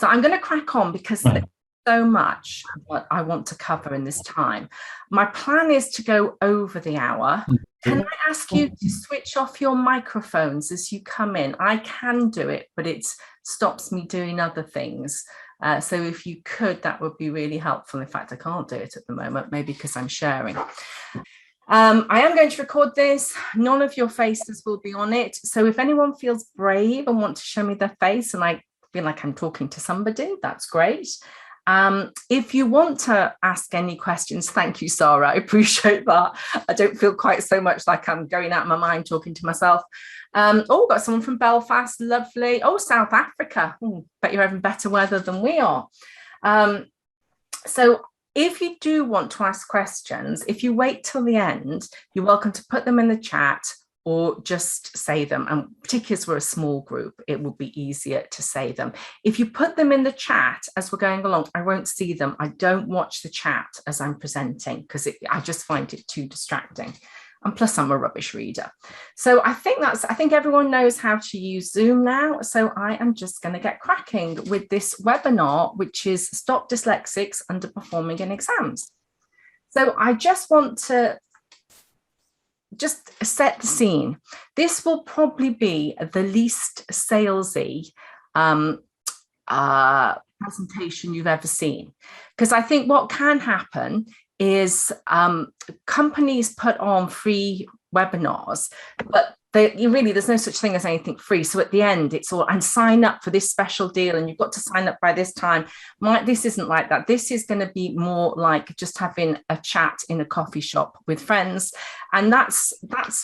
So I'm going to crack on because there's so much what I want to cover in this time. My plan is to go over the hour. Can I ask you to switch off your microphones as you come in? I can do it, but it stops me doing other things. So if you could, that would be really helpful. In fact, I can't do it at the moment, maybe because I'm sharing. I am going to record this. None of your faces will be on it. So if anyone feels brave and want to show me their face and I feel like I'm talking to somebody, that's great. If you want to ask any questions, thank you, Sarah. I appreciate that. I don't feel quite so much like I'm going out of my mind talking to myself. Oh, got someone from Belfast, lovely. Oh, South Africa. Bet you're having better weather than we are. So if you do want to ask questions, if you wait till the end, you're welcome to put them in the chat or just say them. And particularly as we're a small group, it will be easier to say them. If you put them in the chat as we're going along, I won't see them. I don't watch the chat as I'm presenting because I just find it too distracting. And plus I'm a rubbish reader. So I think everyone knows how to use Zoom now. So I am just going to get cracking with this webinar, which is Stop Dyslexics Underperforming in Exams. So I just want to set the scene. This will probably be the least salesy presentation you've ever seen. Because I think what can happen is companies put on free webinars, but there's no such thing as anything free. So at the end, it's all, and sign up for this special deal, and you've got to sign up by this time. This isn't like that. This is going to be more like just having a chat in a coffee shop with friends. And that's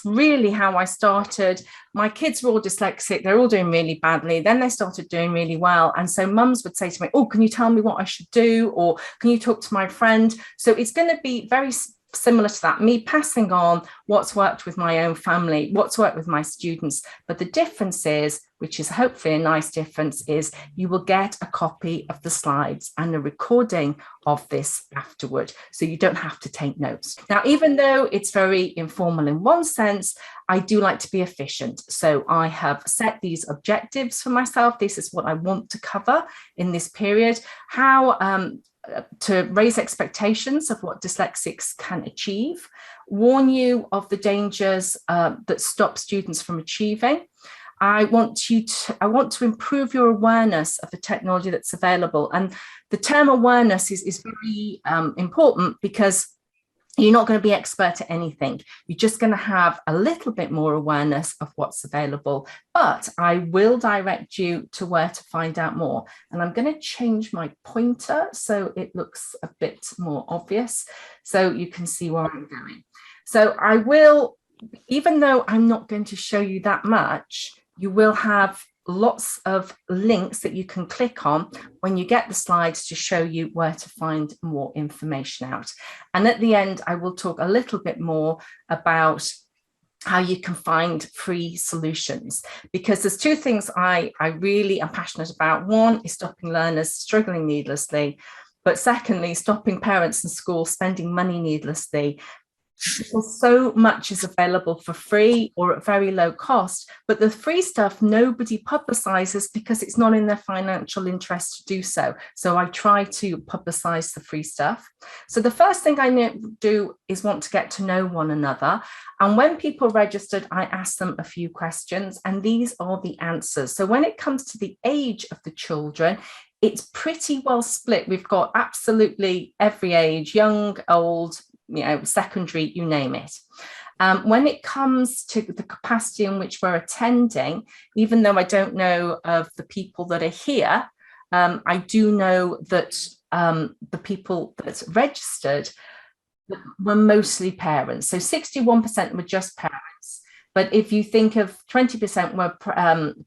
really how I started. My kids were all dyslexic. They're all doing really badly. Then they started doing really well. And so mums would say to me, oh, can you tell me what I should do? Or can you talk to my friend? So it's going to be very similar to that, me passing on what's worked with my own family, what's worked with my students. But the difference is, which is hopefully a nice difference, is you will get a copy of the slides and a recording of this afterward. So you don't have to take notes. Now, even though it's very informal in one sense, I do like to be efficient. So I have set these objectives for myself. This is what I want to cover in this period. How to raise expectations of what dyslexics can achieve, warn you of the dangers that stop students from achieving. I want to improve your awareness of the technology that's available. And the term awareness is very important because you're not going to be expert at anything. You're just going to have a little bit more awareness of what's available, but I will direct you to where to find out more. And I'm going to change my pointer so it looks a bit more obvious so you can see where I'm going. So I will, even though I'm not going to show you that much, you will have lots of links that you can click on when you get the slides to show you where to find more information out. And at the end, I will talk a little bit more about how you can find free solutions, because there's two things I really am passionate about. One is stopping learners struggling needlessly, but secondly, stopping parents and schools spending money needlessly. So much is available for free or at very low cost, but the free stuff nobody publicizes because it's not in their financial interest to do so. So I try to publicize the free stuff. So the first thing I do is want to get to know one another. And when people registered, I asked them a few questions, and these are the answers. So when it comes to the age of the children, it's pretty well split. We've got absolutely every age, young, old, secondary, you name it. When it comes to the capacity in which we're attending, even though I don't know of the people that are here, I do know that the people that registered were mostly parents. So 61% were just parents. But if you think of 20% were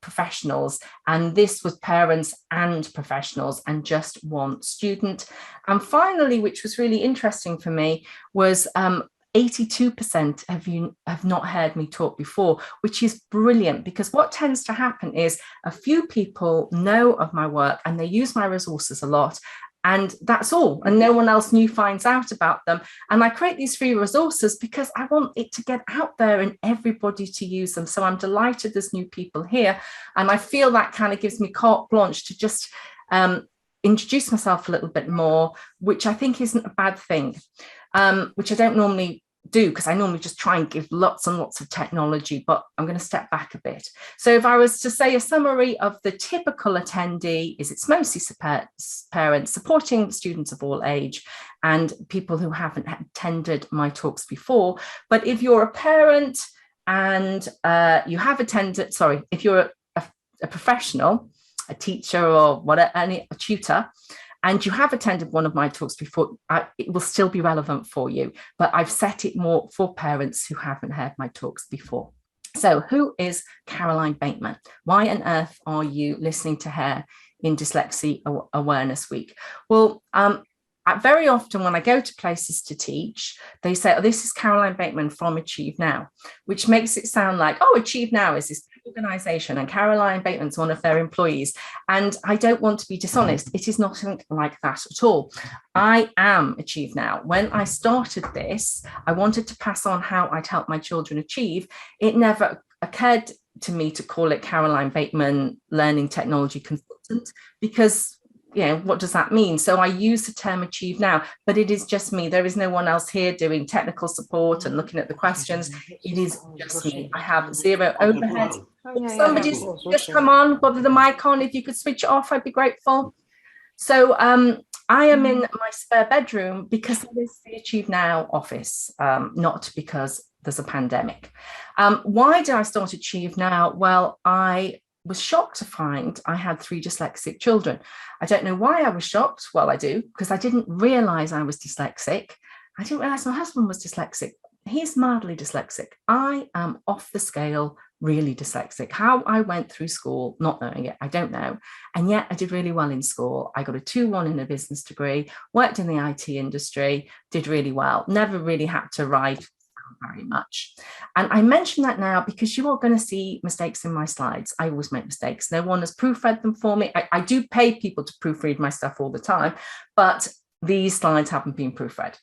professionals, and this was parents and professionals and just one student. And finally, which was really interesting for me, was 82% have not heard me talk before, which is brilliant, because what tends to happen is a few people know of my work and they use my resources a lot. And that's all, and no one else new finds out about them. And I create these free resources because I want it to get out there and everybody to use them. So I'm delighted there's new people here, and I feel that kind of gives me carte blanche to just introduce myself a little bit more, which I think isn't a bad thing, which I don't normally do, because I normally just try and give lots and lots of technology, but I'm going to step back a bit. So if I was to say a summary of the typical attendee, is it's mostly parents supporting students of all age and people who haven't attended my talks before. But if you're a parent and you have attended, if you're a professional, a teacher or whatever, a tutor, and you have attended one of my talks before, it will still be relevant for you, but I've set it more for parents who haven't heard my talks before. So who is Caroline Bateman? Why on earth are you listening to her in Dyslexia Awareness Week? Well, very often when I go to places to teach, they say, oh, this is Caroline Bateman from Achieve Now, which makes it sound like, oh, Achieve Now is this organization and Caroline Bateman's one of their employees. And I don't want to be dishonest. It is nothing like that at all. I am Achieve Now. When I started this, I wanted to pass on how I'd help my children achieve. It never occurred to me to call it Caroline Bateman Learning Technology Consultant, because what does that mean? So I use the term Achieve Now, but it is just me. There is no one else here doing technical support and looking at the questions. It is just me. I have zero overhead. Somebody's just come on, got the mic on. If you could switch it off, I'd be grateful. So I am in my spare bedroom because it is the Achieve Now office, not because there's a pandemic. Why did I start Achieve Now? Well, I was shocked to find I had 3 dyslexic children. I don't know why I was shocked. Well, I do, because I didn't realize I was dyslexic. I didn't realize my husband was dyslexic. He's mildly dyslexic. I am off the scale, really dyslexic. How I went through school, not knowing it, I don't know. And yet I did really well in school. I got a 2-1 in a business degree, worked in the IT industry, did really well, never really had to write very much. And I mention that now because you are going to see mistakes in my slides. I always make mistakes. No one has proofread them for me. I do pay people to proofread my stuff all the time, but these slides haven't been proofread.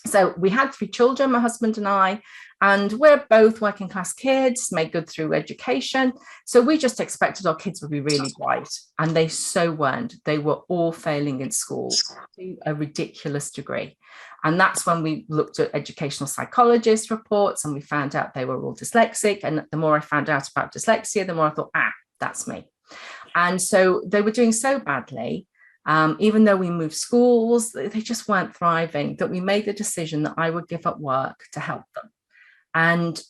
So we had 3 children, my husband and I, and we're both working class kids, made good through education. So we just expected our kids would be really bright, and they so weren't. They were all failing in school to a ridiculous degree. And that's when we looked at educational psychologist reports and we found out they were all dyslexic. And the more I found out about dyslexia, the more I thought, that's me. And so they were doing so badly, even though we moved schools, they just weren't thriving, that we made the decision that I would give up work to help them. And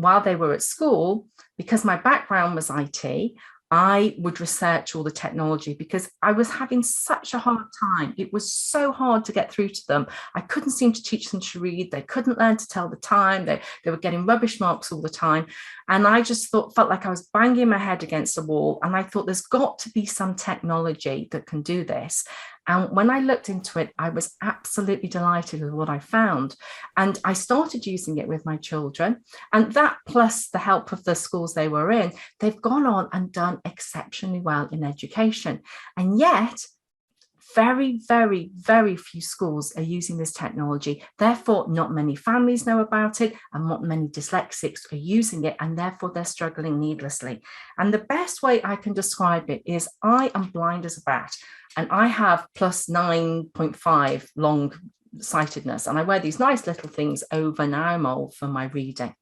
while they were at school, because my background was IT, I would research all the technology because I was having such a hard time. It was so hard to get through to them. I couldn't seem to teach them to read. They couldn't learn to tell the time. They were getting rubbish marks all the time. And I just felt like I was banging my head against the wall. And I thought there's got to be some technology that can do this. And when I looked into it, I was absolutely delighted with what I found. And I started using it with my children. And that, plus the help of the schools they were in, they've gone on and done exceptionally well in education. And yet, very, very, very few schools are using this technology. Therefore, not many families know about it, and not many dyslexics are using it, and therefore they're struggling needlessly. And the best way I can describe it is I am blind as a bat, and I have plus 9.5 long sightedness, and I wear these nice little things over an eye mole for my reading.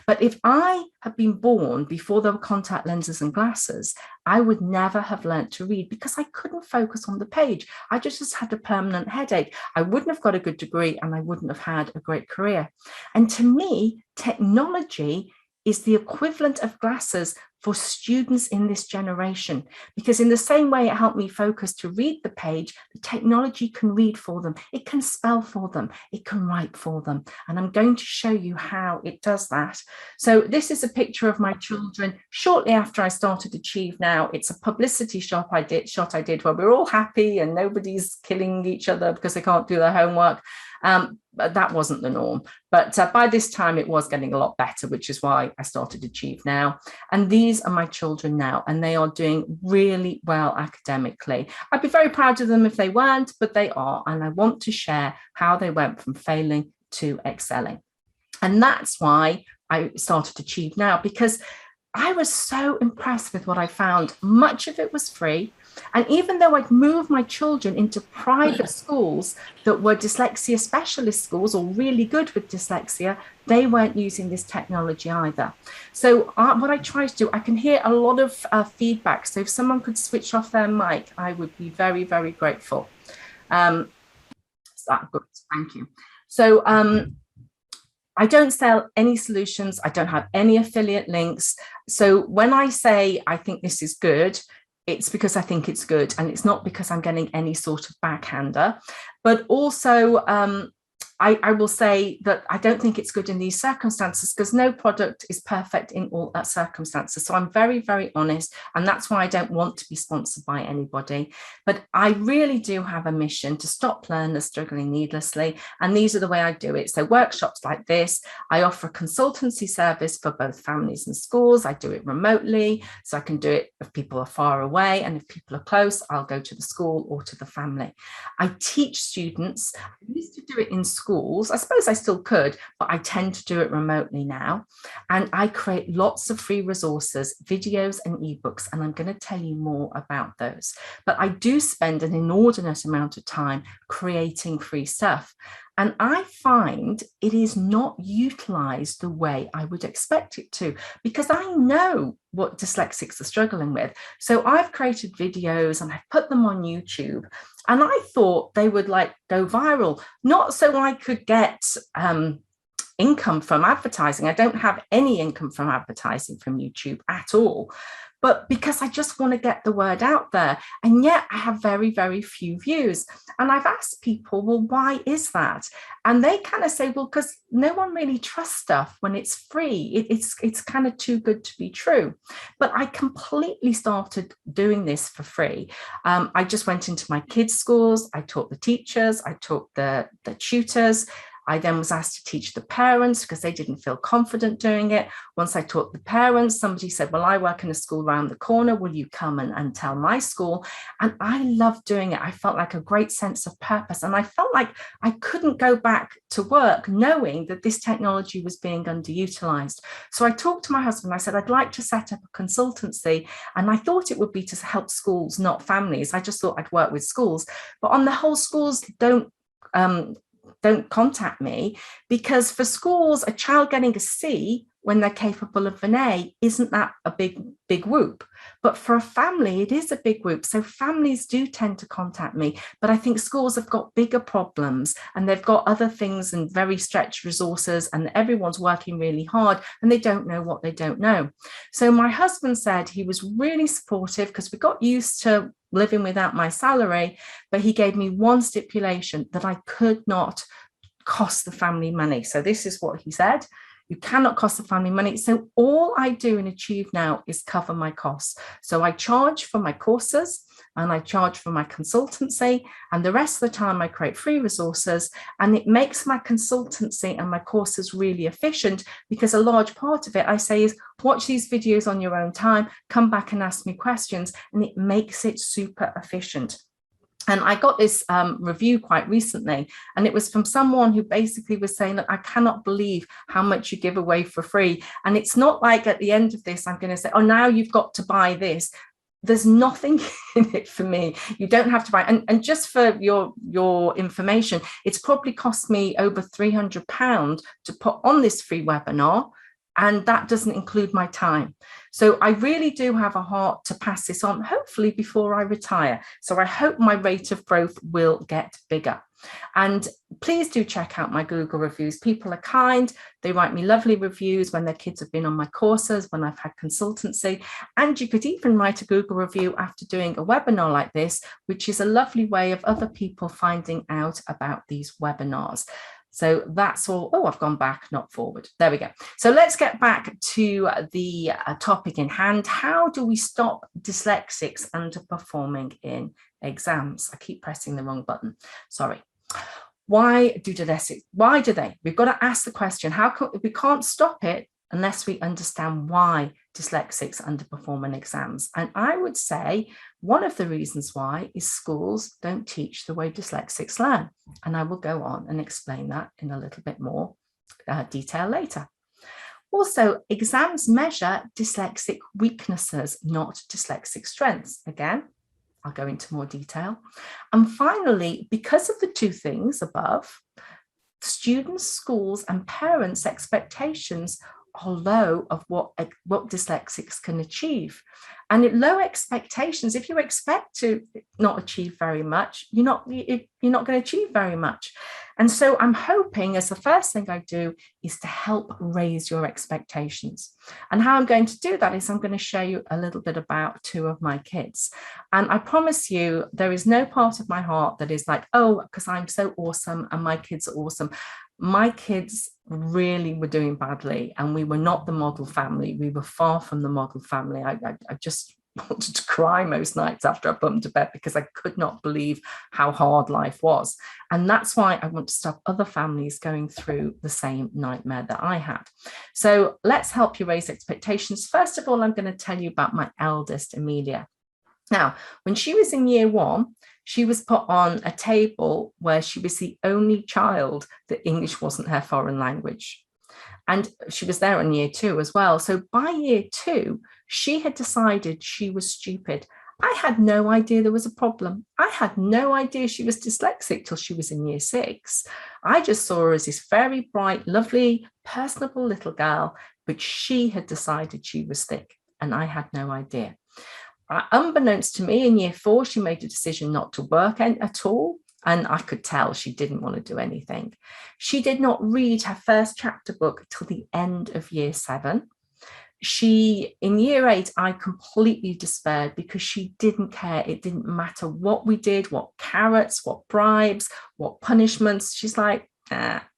But if I had been born before there were contact lenses and glasses, I would never have learnt to read because I couldn't focus on the page. I just had a permanent headache. I wouldn't have got a good degree and I wouldn't have had a great career. And to me, technology is the equivalent of glasses for students in this generation, because in the same way it helped me focus to read the page, the technology can read for them, it can spell for them, it can write for them. And I'm going to show you how it does that. So this is a picture of my children shortly after I started Achieve Now. It's a publicity shot I did where we're all happy and nobody's killing each other because they can't do their homework. But that wasn't the norm. But by this time, it was getting a lot better, which is why I started Achieve Now. And these are my children now, and they are doing really well academically. I'd be very proud of them if they weren't, but they are. And I want to share how they went from failing to excelling. And that's why I started Achieve Now, because I was so impressed with what I found. Much of it was free. And even though I'd moved my children into private schools that were dyslexia specialist schools or really good with dyslexia, they weren't using this technology either. So what I try to do, I can hear a lot of feedback. So if someone could switch off their mic, I would be very, very grateful. Good, thank you. So I don't sell any solutions. I don't have any affiliate links. So when I say I think this is good, it's because I think it's good, and it's not because I'm getting any sort of backhander. But also, I will say that I don't think it's good in these circumstances, because no product is perfect in all circumstances. So I'm very, very honest, and that's why I don't want to be sponsored by anybody. But I really do have a mission to stop learners struggling needlessly, and these are the way I do it. So workshops like this, I offer a consultancy service for both families and schools. I do it remotely, so I can do it if people are far away, and if people are close, I'll go to the school or to the family. I teach students. I used to do it in schools. I suppose I still could, but I tend to do it remotely now. And I create lots of free resources, videos and ebooks, and I'm going to tell you more about those. But I do spend an inordinate amount of time creating free stuff. And I find it is not utilized the way I would expect it to, because I know what dyslexics are struggling with. So I've created videos and I've put them on YouTube, and I thought they would go viral, not so I could get income from advertising. I don't have any income from advertising from YouTube at all, but because I just want to get the word out there. And yet I have very, very few views. And I've asked people, well, why is that? And they kind of say, well, because no one really trusts stuff when it's free. It's kind of too good to be true. But I completely started doing this for free. I just went into my kids' schools. I taught the teachers. I taught the tutors. I then was asked to teach the parents because they didn't feel confident doing it. Once I taught the parents, somebody said, well, I work in a school around the corner. Will you come and tell my school? And I loved doing it. I felt like a great sense of purpose. And I felt like I couldn't go back to work knowing that this technology was being underutilized. So I talked to my husband. I said, I'd like to set up a consultancy. And I thought it would be to help schools, not families. I just thought I'd work with schools. But on the whole, schools don't contact me, because for schools, a child getting a C when they're capable of an A isn't that a big whoop. But for a family, it is a big whoop. So families do tend to contact me. But I think schools have got bigger problems, and they've got other things and very stretched resources, and everyone's working really hard, and they don't know what they don't know. So my husband said he was really supportive, because we got used to living without my salary, but he gave me one stipulation, that I could not cost the family money. So this is what he said: you cannot cost the family money. So all I do and achieve now is cover my costs. So I charge for my courses, and I charge for my consultancy, and the rest of the time I create free resources, and it makes my consultancy and my courses really efficient, because a large part of it, I say, is watch these videos on your own time, come back and ask me questions, and it makes it super efficient. And I got this review quite recently, and it was from someone who basically was saying that I cannot believe how much you give away for free. And it's not like at the end of this, I'm going to say, oh, now you've got to buy this. There's nothing in it for me. You don't have to buy. And just for your information, it's probably cost me over £300 to put on this free webinar. And that doesn't include my time. So I really do have a heart to pass this on, hopefully before I retire. So I hope my rate of growth will get bigger. And please do check out my Google reviews. People are kind. They write me lovely reviews when their kids have been on my courses, when I've had consultancy. And you could even write a Google review after doing a webinar like this, which is a lovely way of other people finding out about these webinars. So that's all. Oh, I've gone back, not forward. There we go. So let's get back to the topic in hand. How do we stop dyslexics underperforming in exams? I keep pressing the wrong button. Sorry. Why do dyslexics? Why do they? We've got to ask the question. We can't stop it unless we understand why dyslexics underperform in exams. And I would say one of the reasons why is schools don't teach the way dyslexics learn. And I will go on and explain that in a little bit more detail later. Also, exams measure dyslexic weaknesses, not dyslexic strengths. Again, I'll go into more detail. And finally, because of the two things above, students, schools, and parents' expectations are low of what dyslexics can achieve. And at low expectations, if you expect to not achieve very much, you're not going to achieve very much. And so I'm hoping, as the first thing I do, is to help raise your expectations. And how I'm going to do that is I'm going to show you a little bit about two of my kids. And I promise you, there is no part of my heart that is like, oh, because I'm so awesome and my kids are awesome. My kids really were doing badly, and we were not the model family. We were far from the model family. I just wanted to cry most nights after I put them to bed because I could not believe how hard life was. And that's why I want to stop other families going through the same nightmare that I had. So let's help you raise expectations. First of all, I'm going to tell you about my eldest, Amelia. Now, when she was in year 1, she was put on a table where she was the only child that English wasn't her foreign language. And she was there in year 2 as well. So by year 2, she had decided she was stupid. I had no idea there was a problem. I had no idea she was dyslexic till she was in year 6. I just saw her as this very bright, lovely, personable little girl, but she had decided she was thick, and I had no idea. Unbeknownst to me, in year 4, she made a decision not to work at all. And I could tell she didn't want to do anything. She did not read her first chapter book till the end of year 7. In year 8, I completely despaired because she didn't care. It didn't matter what we did, what carrots, what bribes, what punishments. She's like,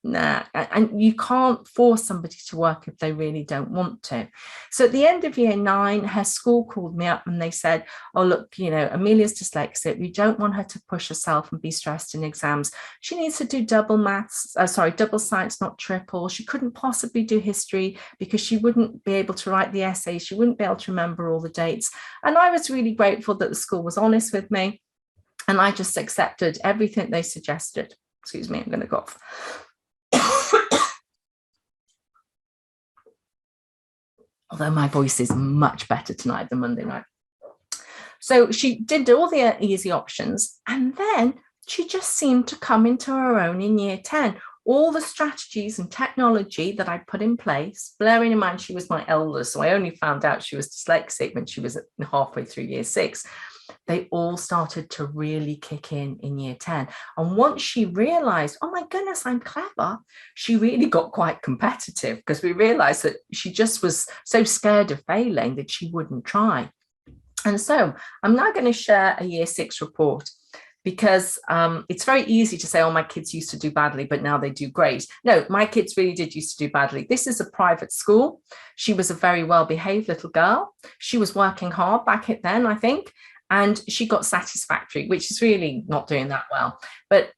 nah. And you can't force somebody to work if they really don't want to. So at the end of year 9, her school called me up and they said, oh, look, Amelia's dyslexic. We don't want her to push herself and be stressed in exams. She needs to do double science, not triple. She couldn't possibly do history because she wouldn't be able to write the essays. She wouldn't be able to remember all the dates. And I was really grateful that the school was honest with me. And I just accepted everything they suggested. Excuse me, I'm going to cough. Although my voice is much better tonight than Monday night. So she did all the easy options, and then she just seemed to come into her own in year 10. All the strategies and technology that I put in place, bearing in mind she was my eldest, so I only found out she was dyslexic when she was halfway through year 6. They all started to really kick in year 10. And once she realized, oh my goodness, I'm clever, she really got quite competitive because we realized that she just was so scared of failing that she wouldn't try. And so I'm now going to share a year 6 report because it's very easy to say, oh, my kids used to do badly, but now they do great. No, my kids really did used to do badly. This is a private school. She was a very well-behaved little girl. She was working hard back then, I think. And she got satisfactory, which is really not doing that well. But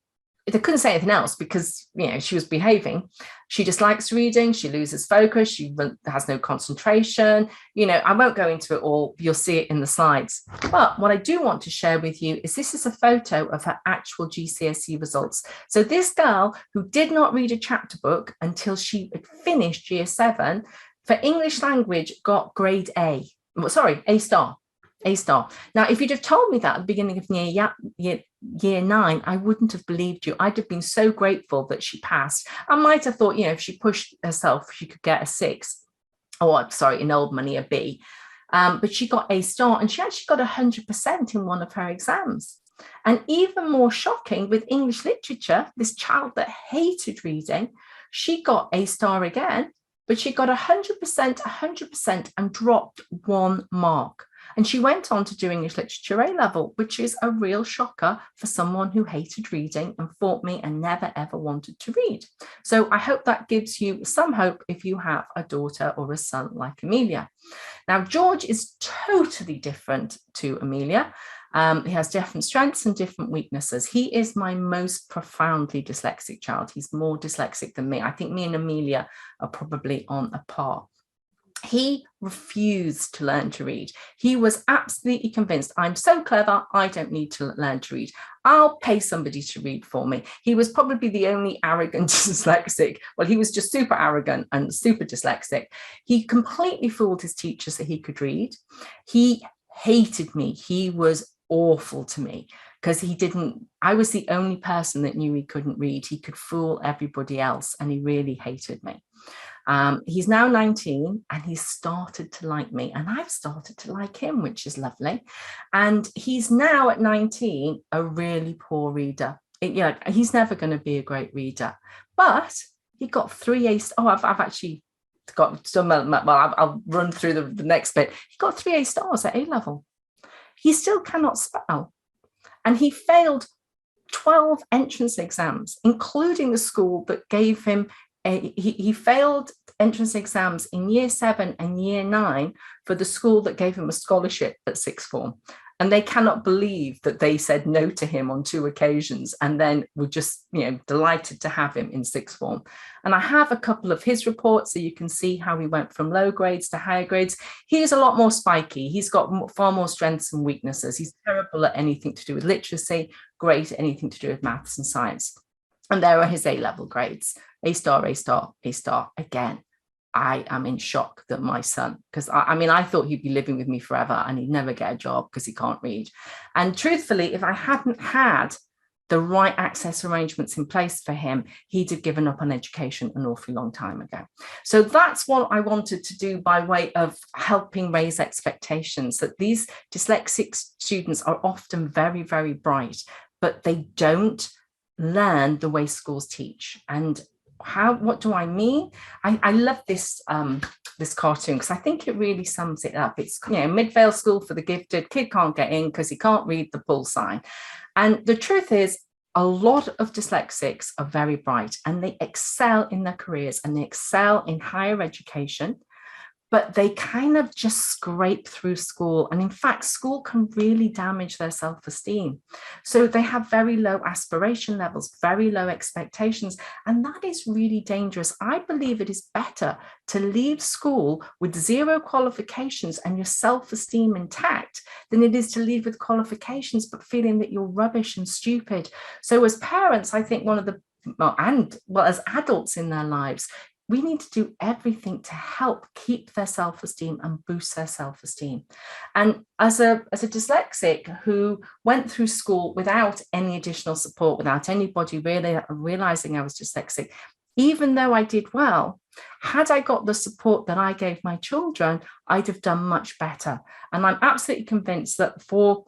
they couldn't say anything else because, she was behaving. She dislikes reading. She loses focus. She has no concentration. I won't go into it all. You'll see it in the slides. But what I do want to share with you is this is a photo of her actual GCSE results. So this girl who did not read a chapter book until she had finished year 7 for English language got grade A. A star. A star. Now, if you'd have told me that at the beginning of year 9, I wouldn't have believed you. I'd have been so grateful that she passed. I might have thought, if she pushed herself, she could get a 6, or in old money, a B. But she got A star, and she actually got 100% in one of her exams. And even more shocking, with English literature, this child that hated reading, she got A star again, but she got 100%, and dropped 1 mark. And she went on to do English Literature A-level, which is a real shocker for someone who hated reading and fought me and never, ever wanted to read. So I hope that gives you some hope if you have a daughter or a son like Amelia. Now, George is totally different to Amelia. He has different strengths and different weaknesses. He is my most profoundly dyslexic child. He's more dyslexic than me. I think me and Amelia are probably on a par. He refused to learn to read. He was absolutely convinced, I'm so clever, I don't need to learn to read. I'll pay somebody to read for me. He was probably the only arrogant dyslexic. Well, he was just super arrogant and super dyslexic. He completely fooled his teachers that he could read. He hated me. He was awful to me because I was the only person that knew he couldn't read. He could fool everybody else, and he really hated me. He's now 19 and he's started to like me, and I've started to like him, which is lovely. And he's now at 19 a really poor reader. He's never going to be a great reader, but he got 3 A. I've actually got some. Well, I'll run through the next bit. He got 3 A stars at A level. He still cannot spell, and he failed 12 entrance exams, including the school that gave him he failed entrance exams in year 7 and year 9 for the school that gave him a scholarship at sixth form. And they cannot believe that they said no to him on 2 occasions and then were just, delighted to have him in sixth form. And I have a couple of his reports so you can see how he went from low grades to higher grades. He's a lot more spiky. He's got far more strengths and weaknesses. He's terrible at anything to do with literacy, great at anything to do with maths and science. And there are his A-level grades: A star, A star, A star. Again, I am in shock that my son, because I thought he'd be living with me forever and he'd never get a job because he can't read. And truthfully, if I hadn't had the right access arrangements in place for him, he'd have given up on education an awfully long time ago. So that's what I wanted to do by way of helping raise expectations, that these dyslexic students are often very, very bright, but they don't learn the way schools teach. And what do I mean? I love this this cartoon because I think it really sums it up. It's Midvale School for the Gifted. Kid can't get in because he can't read the pull sign. And the truth is, a lot of dyslexics are very bright and they excel in their careers and they excel in higher education, but they kind of just scrape through school. And in fact, school can really damage their self-esteem. So they have very low aspiration levels, very low expectations. And that is really dangerous. I believe it is better to leave school with 0 qualifications and your self-esteem intact than it is to leave with qualifications, but feeling that you're rubbish and stupid. So as parents, I think as adults in their lives, we need to do everything to help keep their self-esteem and boost their self-esteem. And as a dyslexic who went through school without any additional support, without anybody really realizing I was dyslexic, even though I did well, had I got the support that I gave my children, I'd have done much better. And I'm absolutely convinced that for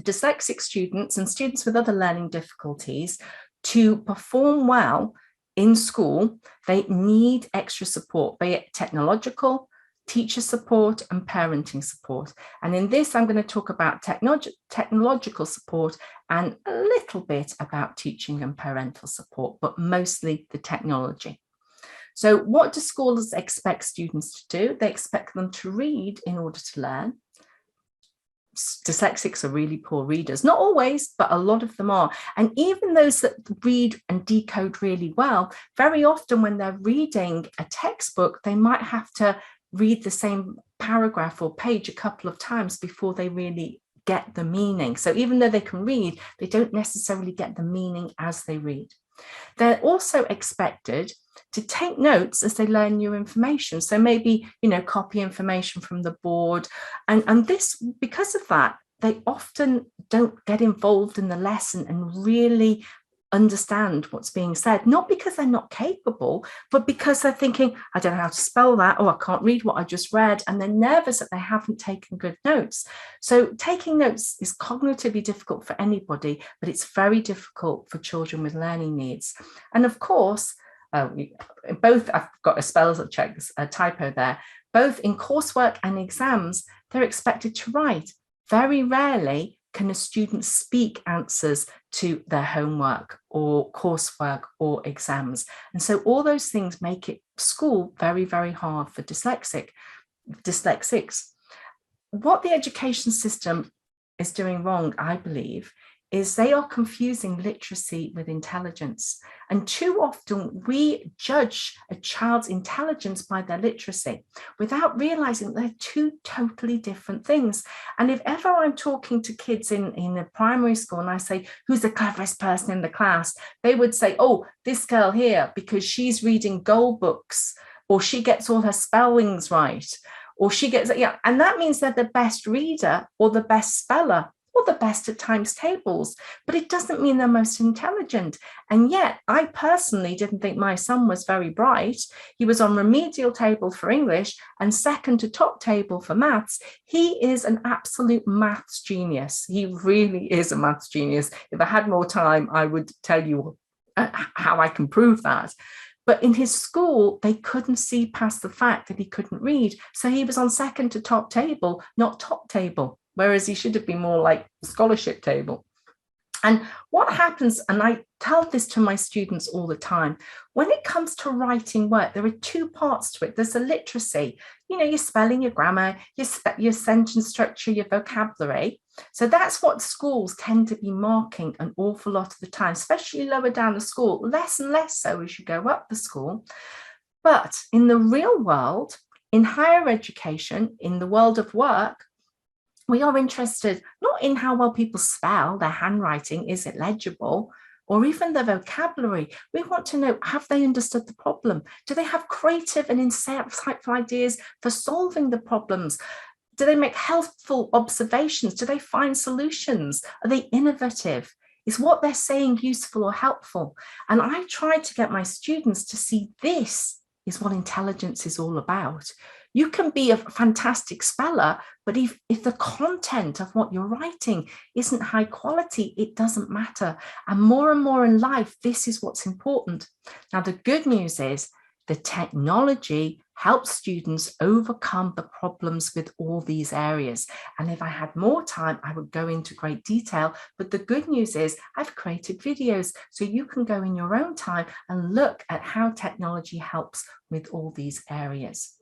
dyslexic students and students with other learning difficulties to perform well in school, they need extra support, be it technological, teacher support, and parenting support. And in this, I'm going to talk about technological support and a little bit about teaching and parental support, but mostly the technology. So what do schools expect students to do? They expect them to read in order to learn. Dyslexics are really poor readers, not always, but a lot of them are. And even those that read and decode really well, very often when they're reading a textbook, they might have to read the same paragraph or page a couple of times before they really get the meaning. So even though they can read, they don't necessarily get the meaning as they read. They're also expected to take notes as they learn new information. So maybe, copy information from the board. And this, because of that, they often don't get involved in the lesson and really understand what's being said, not because they're not capable, but because they're thinking, I don't know how to spell that, or I can't read what I just read, and they're nervous that they haven't taken good notes. So taking notes is cognitively difficult for anybody, but it's very difficult for children with learning needs. And of course, both, I've got a spell check, a typo there, both in coursework and exams, they're expected to write. Very rarely can a student speak answers to their homework or coursework or exams. And so all those things make school very, very hard for dyslexics. What the education system is doing wrong, I believe, is they are confusing literacy with intelligence. And too often we judge a child's intelligence by their literacy without realizing they're two totally different things. And if ever I'm talking to kids in a primary school and I say, who's the cleverest person in the class? They would say, oh, this girl here, because she's reading goal books, or she gets all her spellings right, or she gets, yeah, and that means they're the best reader or the best speller or the best at times tables, but it doesn't mean they're most intelligent. And yet I personally didn't think my son was very bright. He was on remedial table for English and second to top table for maths. He is an absolute maths genius. He really is a maths genius. If I had more time, I would tell you how I can prove that. But in his school, they couldn't see past the fact that he couldn't read. So he was on second to top table, not top table, whereas he should have been more like scholarship table. And what happens, and I tell this to my students all the time, when it comes to writing work, there are two parts to it. There's the literacy, you know, your spelling, your grammar, your sentence structure, your vocabulary. So that's what schools tend to be marking an awful lot of the time, especially lower down the school, less and less so as you go up the school. But in the real world, in higher education, in the world of work, we are interested not in how well people spell, their handwriting, is it legible, or even the vocabulary. We want to know, have they understood the problem? Do they have creative and insightful ideas for solving the problems? Do they make helpful observations? Do they find solutions? Are they innovative? Is what they're saying useful or helpful? And I try to get my students to see this is what intelligence is all about. You can be a fantastic speller, but if the content of what you're writing isn't high quality, it doesn't matter. And more in life, this is what's important. Now, the good news is the technology helps students overcome the problems with all these areas. And if I had more time, I would go into great detail. But the good news is I've created videos so you can go in your own time and look at how technology helps with all these areas.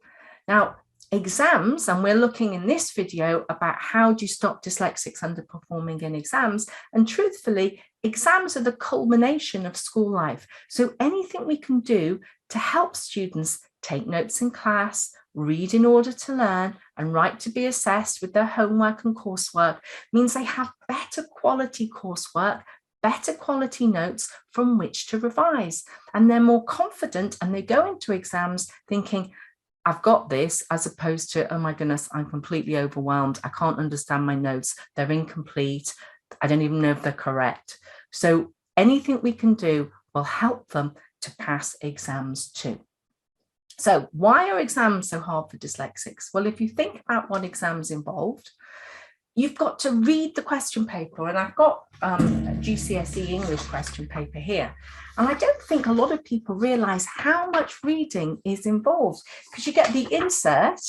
Now, exams, and we're looking in this video about how do you stop dyslexics underperforming in exams. And truthfully, exams are the culmination of school life. So anything we can do to help students take notes in class, read in order to learn, and write to be assessed with their homework and coursework means they have better quality coursework, better quality notes from which to revise. And they're more confident and they go into exams thinking, I've got this, as opposed to, oh my goodness, I'm completely overwhelmed. I can't understand my notes. They're incomplete. I don't even know if they're correct. So anything we can do will help them to pass exams too. So why are exams so hard for dyslexics? Well, if you think about what exams involved, you've got to read the question paper, and I've got a GCSE English question paper here. And I don't think a lot of people realize how much reading is involved, because you get the insert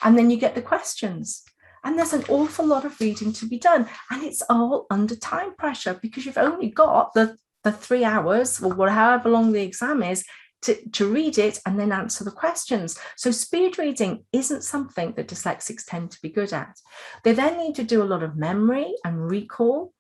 and then you get the questions. And there's an awful lot of reading to be done. And it's all under time pressure because you've only got the 3 hours or however long the exam is to read it and then answer the questions. So speed reading isn't something that dyslexics tend to be good at. They then need to do a lot of memory and recall,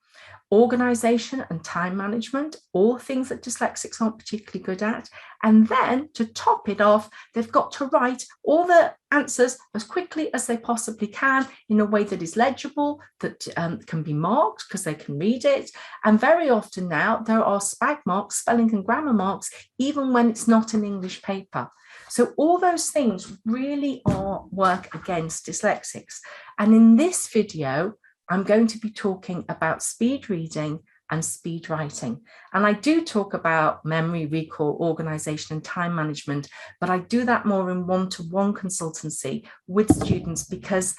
organization and time management, all things that dyslexics aren't particularly good at. And then to top it off, they've got to write all the answers as quickly as they possibly can in a way that is legible, that can be marked because they can read it. And very often now there are SPAG marks, spelling and grammar marks, even when it's not an English paper. So all those things really are work against dyslexics. And in this video, I'm going to be talking about speed reading and speed writing. And I do talk about memory, recall, organization, and time management, but I do that more in one-to-one consultancy with students because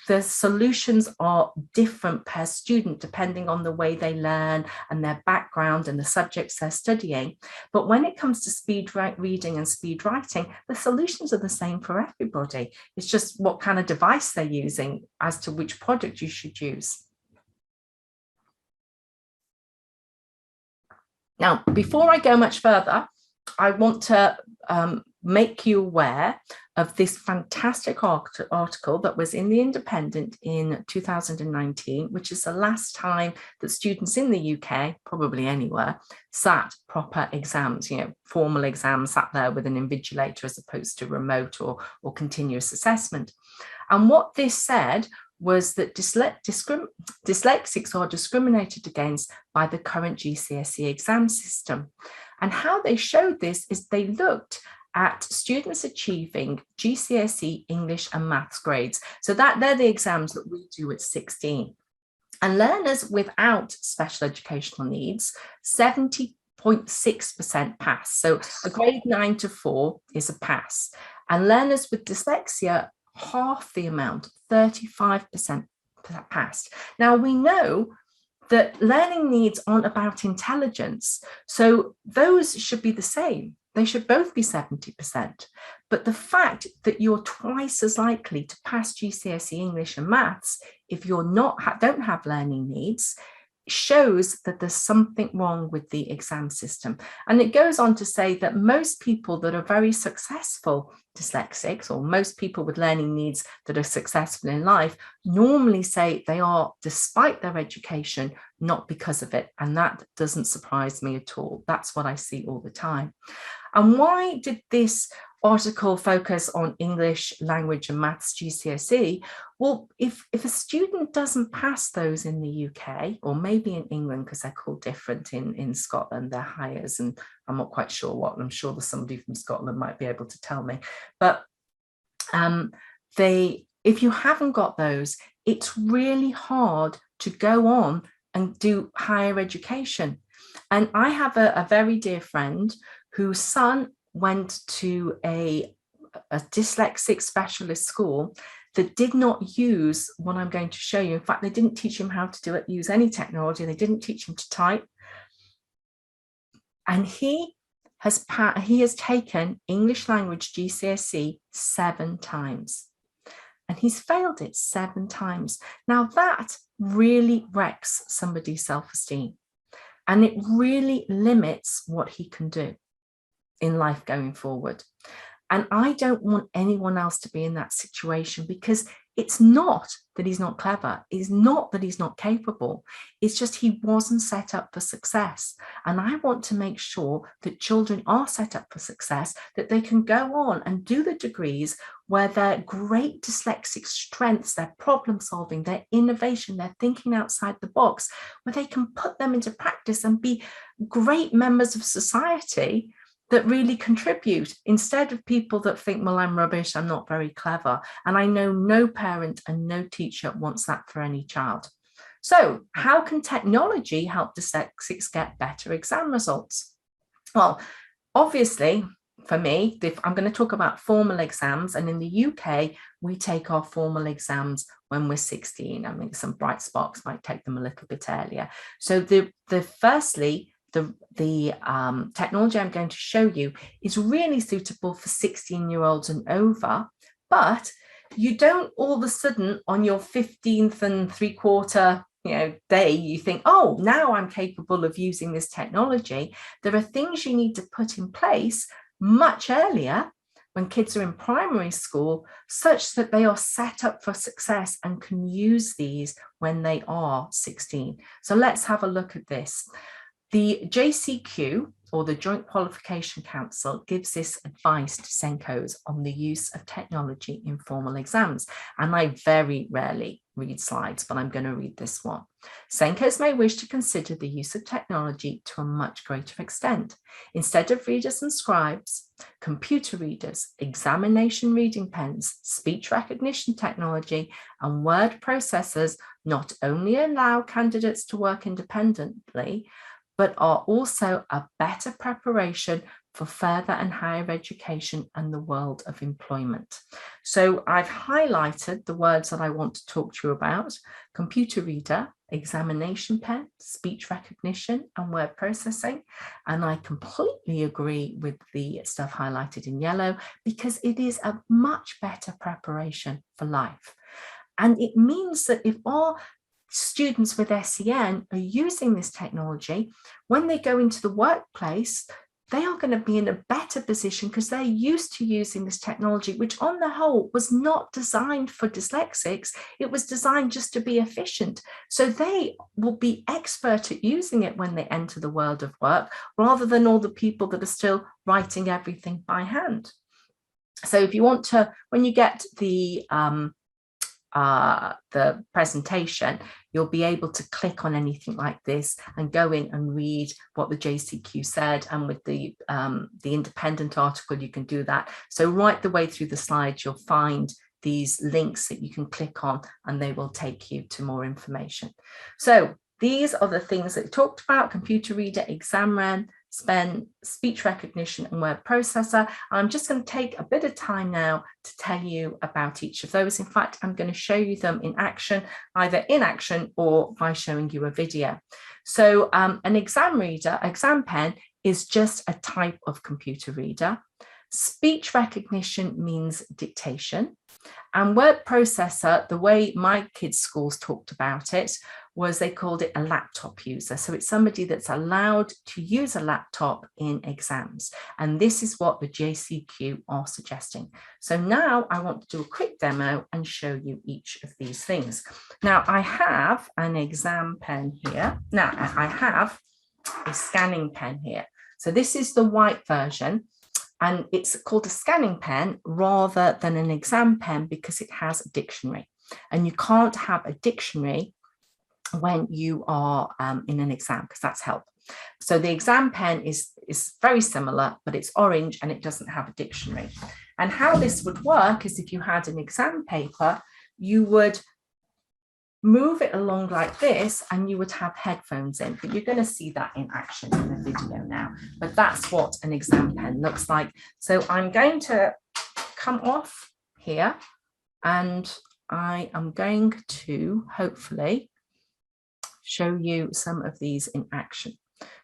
the solutions are different per student depending on the way they learn and their background and the subjects they're studying. But when it comes to speed reading and speed writing, the solutions are the same for everybody. It's just what kind of device they're using as to which product you should use. Now, before I go much further, I want to make you aware of this fantastic article that was in the Independent in 2019, which is the last time that students in the UK, probably anywhere, sat proper exams, formal exams, sat there with an invigilator as opposed to remote or continuous assessment. And what this said was that dyslexics are discriminated against by the current GCSE exam system. And how they showed this is they looked at students achieving GCSE English and maths grades. So they're the exams that we do at 16. And learners without special educational needs, 70.6% pass. So a grade 9 to 4 is a pass. And learners with dyslexia, half the amount, 35% passed. Now we know that learning needs aren't about intelligence. So those should be the same. They should both be 70%. But the fact that you're twice as likely to pass GCSE English and maths if you're don't have learning needs shows that there's something wrong with the exam system. And it goes on to say that most people that are very successful dyslexics, or most people with learning needs that are successful in life, normally say they are despite their education, not because of it. And that doesn't surprise me at all. That's what I see all the time. And why did this article focus on English, language and maths GCSE? Well, if a student doesn't pass those in the UK, or maybe in England, because they're called different in Scotland, they're Highers, and I'm not quite sure what, I'm sure there's somebody from Scotland might be able to tell me. But if you haven't got those, it's really hard to go on and do higher education. And I have a very dear friend whose son went to a dyslexic specialist school that did not use what I'm going to show you. In fact, they didn't teach him how to use any technology. They didn't teach him to type. And he has taken English language GCSE 7 times. And he's failed it 7 times. Now that really wrecks somebody's self-esteem. And it really limits what he can do in life going forward. And I don't want anyone else to be in that situation, because it's not that he's not clever. It's not that he's not capable. It's just he wasn't set up for success. And I want to make sure that children are set up for success, that they can go on and do the degrees where their great dyslexic strengths, their problem solving, their innovation, their thinking outside the box, where they can put them into practice and be great members of society that really contribute, instead of people that think, well, I'm rubbish, I'm not very clever. And I know no parent and no teacher wants that for any child. So how can technology help dyslexics get better exam results? Well, obviously, for me, I'm going to talk about formal exams. And in the UK, we take our formal exams when we're 16. I mean, some bright sparks might take them a little bit earlier. So firstly, the technology I'm going to show you is really suitable for 16-year-olds and over, but you don't all of a sudden on your 15th and 3/4 day, you think, oh, now I'm capable of using this technology. There are things you need to put in place much earlier when kids are in primary school, such that they are set up for success and can use these when they are 16. So let's have a look at this. The JCQ, or the Joint Qualification Council, gives this advice to SENCOs on the use of technology in formal exams. And I very rarely read slides, but I'm going to read this one. SENCOs may wish to consider the use of technology to a much greater extent. Instead of readers and scribes, computer readers, examination reading pens, speech recognition technology, and word processors not only allow candidates to work independently, but are also a better preparation for further and higher education and the world of employment. So I've highlighted the words that I want to talk to you about: computer reader, examination pen, speech recognition, and word processing. And I completely agree with the stuff highlighted in yellow, because it is a much better preparation for life. And it means that if our students with SEN are using this technology, when they go into the workplace, they are going to be in a better position because they're used to using this technology, which on the whole was not designed for dyslexics. It was designed just to be efficient. So they will be expert at using it when they enter the world of work, rather than all the people that are still writing everything by hand. So if you want to, when you get the presentation, you'll be able to click on anything like this and go in and read what the JCQ said, and with the independent article you can do that. So right the way through the slides you'll find these links that you can click on and they will take you to more information. So these are the things that we talked about: computer reader, exam-ren, speech recognition and word processor. I'm just going to take a bit of time now to tell you about each of those. In fact, I'm going to show you them in action, either in action or by showing you a video. So an exam reader, exam pen, is just a type of computer reader. Speech recognition means dictation. And word processor, the way my kids' schools talked about it, was they called it a laptop user. So it's somebody that's allowed to use a laptop in exams. And this is what the JCQ are suggesting. So now I want to do a quick demo and show you each of these things. Now I have an exam pen here. Now I have a scanning pen here. So this is the white version. And it's called a scanning pen rather than an exam pen because it has a dictionary. And you can't have a dictionary when you are in an exam, because that's help. So the exam pen is very similar, but it's orange and it doesn't have a dictionary. And how this would work is, if you had an exam paper, you would move it along like this and you would have headphones in, but you're going to see that in action in the video now. But that's what an exam pen looks like. So I'm going to come off here and I am going to hopefully show you some of these in action.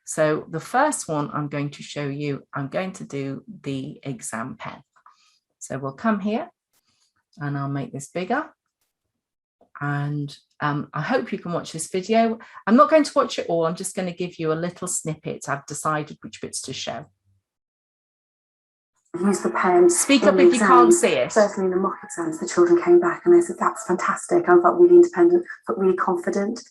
So the first one I'm going to show you, I'm going to do the exam pen. So we'll come here and I'll make this bigger. And I hope you can watch this video. I'm not going to watch it all. I'm just going to give you a little snippet. I've decided which bits to show. Use the pen. Speak up if you can't see it. Certainly in the mock exams, the children came back and they said, that's fantastic. I felt really independent, but really confident.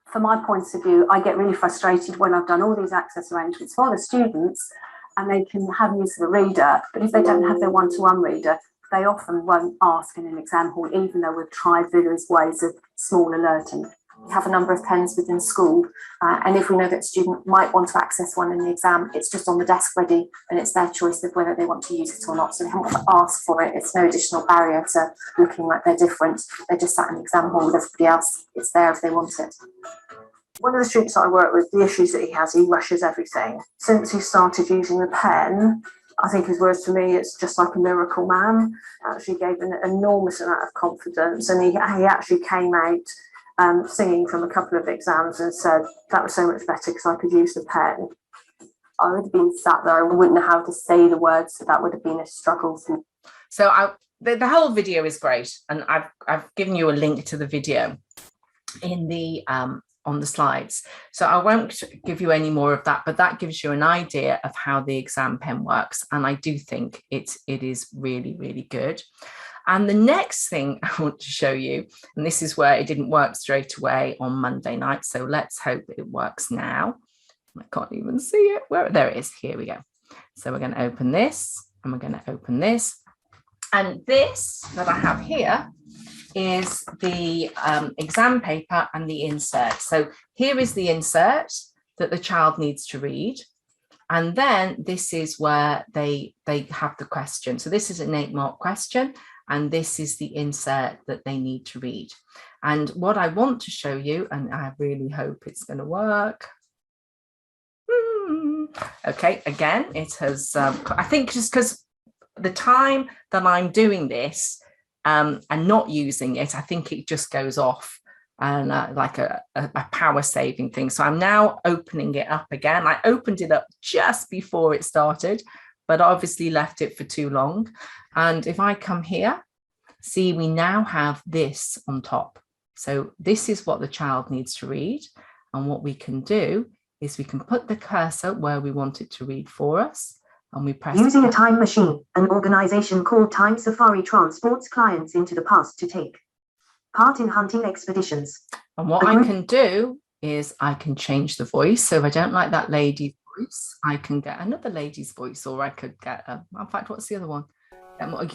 From my point of view, I get really frustrated when I've done all these access arrangements for the students and they can have use of a reader, but if they don't have their one-to-one reader, they often won't ask in an exam hall, even though we've tried various ways of small alerting. We have a number of pens within school, and if we know that a student might want to access one in the exam, it's just on the desk ready, and it's their choice of whether they want to use it or not. So they haven't got to ask for it. It's no additional barrier to looking like they're different. They're just sat in the exam hall with everybody else. It's there if they want it. One of the students that I work with, the issues that he has, he rushes everything. Since he started using the pen, I think his words to me, it's just like a miracle man. Actually gave an enormous amount of confidence, and he actually came out singing from a couple of exams and said that was so much better because I could use the pen. I would have been sat there, I wouldn't know how to say the words, so that would have been a struggle. So the whole video is great, and I've given you a link to the video in the on the slides. So I won't give you any more of that, but that gives you an idea of how the exam pen works. And I do think it is really, really good. And the next thing I want to show you, and this is where it didn't work straight away on Monday night, so let's hope it works now. I can't even see it. There it is. Here we go. So we're going to open this and we're going to open this. And this that I have here is the exam paper and the insert. So here is the insert that the child needs to read. And then this is where they have the question. So this is an 8-mark question, and this is the insert that they need to read. And what I want to show you, and I really hope it's going to work. Okay, again, it has, I think just because the time that I'm doing this, and not using it, I think it just goes off and like a power saving thing. So I'm now opening it up again. I opened it up just before it started, but obviously left it for too long. And if I come here, see, we now have this on top. So this is what the child needs to read. And what we can do is we can put the cursor where we want it to read for us, and we press using a time machine. An organization called Time Safari transports clients into the past to take part in hunting expeditions. And what I can do is I can change the voice. So if I don't like that lady's voice, I can get another lady's voice, or I could get in fact, what's the other one?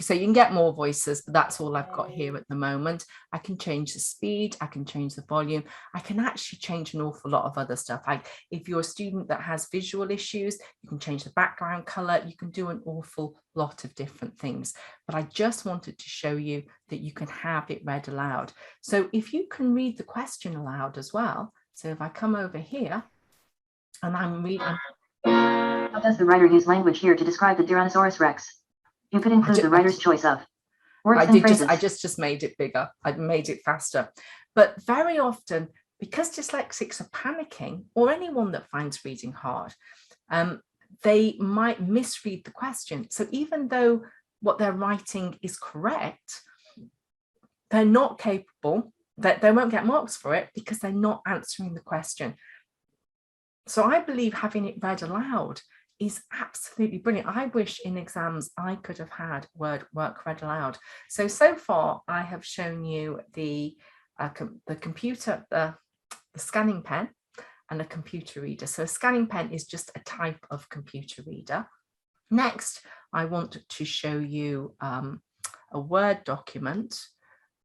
So you can get more voices, but that's all I've got here at the moment. I can change the speed, I can change the volume, I can actually change an awful lot of other stuff. Like if you're a student that has visual issues, you can change the background color, you can do an awful lot of different things. But I just wanted to show you that you can have it read aloud. So if you can read the question aloud as well, so if I come over here and I'm reading. How does the writer use language here to describe the Tyrannosaurus Rex? You could include the writer's choice of words and phrases. I just made it bigger. I made it faster. But very often, because dyslexics are panicking, or anyone that finds reading hard, they might misread the question. So even though what they're writing is correct, they're not capable, that they won't get marks for it because they're not answering the question. So I believe having it read aloud is absolutely brilliant. I wish in exams I could have had work read aloud. So far I have shown you the computer, the scanning pen, and a computer reader. So a scanning pen is just a type of computer reader. Next, I want to show you a Word document,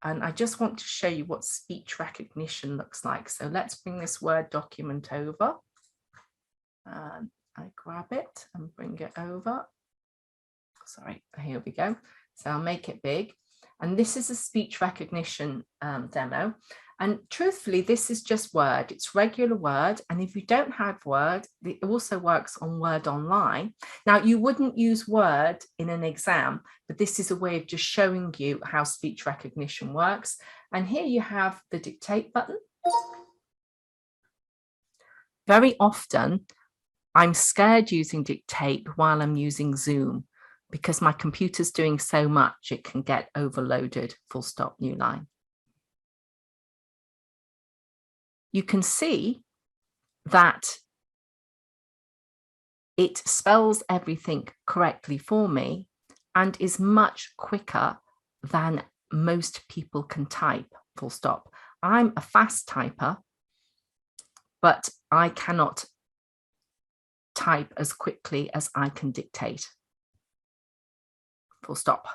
and I just want to show you what speech recognition looks like. So let's bring this Word document over. I grab it and bring it over. Sorry, here we go. So I'll make it big. And this is a speech recognition demo. And truthfully, this is just Word. It's regular Word. And if you don't have Word, it also works on Word Online. Now, you wouldn't use Word in an exam, but this is a way of just showing you how speech recognition works. And here you have the dictate button. Very often, I'm scared using dictate while I'm using Zoom because my computer's doing so much it can get overloaded, full stop, new line. You can see that it spells everything correctly for me and is much quicker than most people can type, full stop. I'm a fast typer, but I cannot type as quickly as I can dictate, full stop.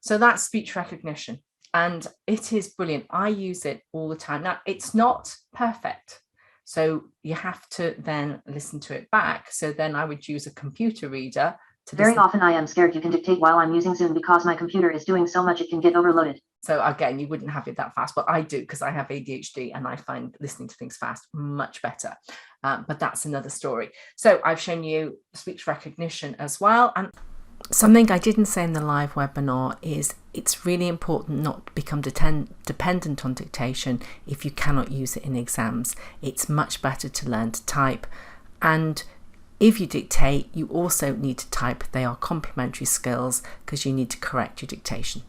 So that's speech recognition, and it is brilliant. I use it all the time. Now, it's not perfect, so you have to then listen to it back. So then I would use a computer reader to Very often I am scared you can dictate while I'm using Zoom because my computer is doing so much it can get overloaded. So again, you wouldn't have it that fast, but I do because I have ADHD and I find listening to things fast much better. But that's another story. So I've shown you speech recognition as well. And something I didn't say in the live webinar is it's really important not to become dependent on dictation if you cannot use it in exams. It's much better to learn to type. And if you dictate, you also need to type. They are complementary skills because you need to correct your dictation.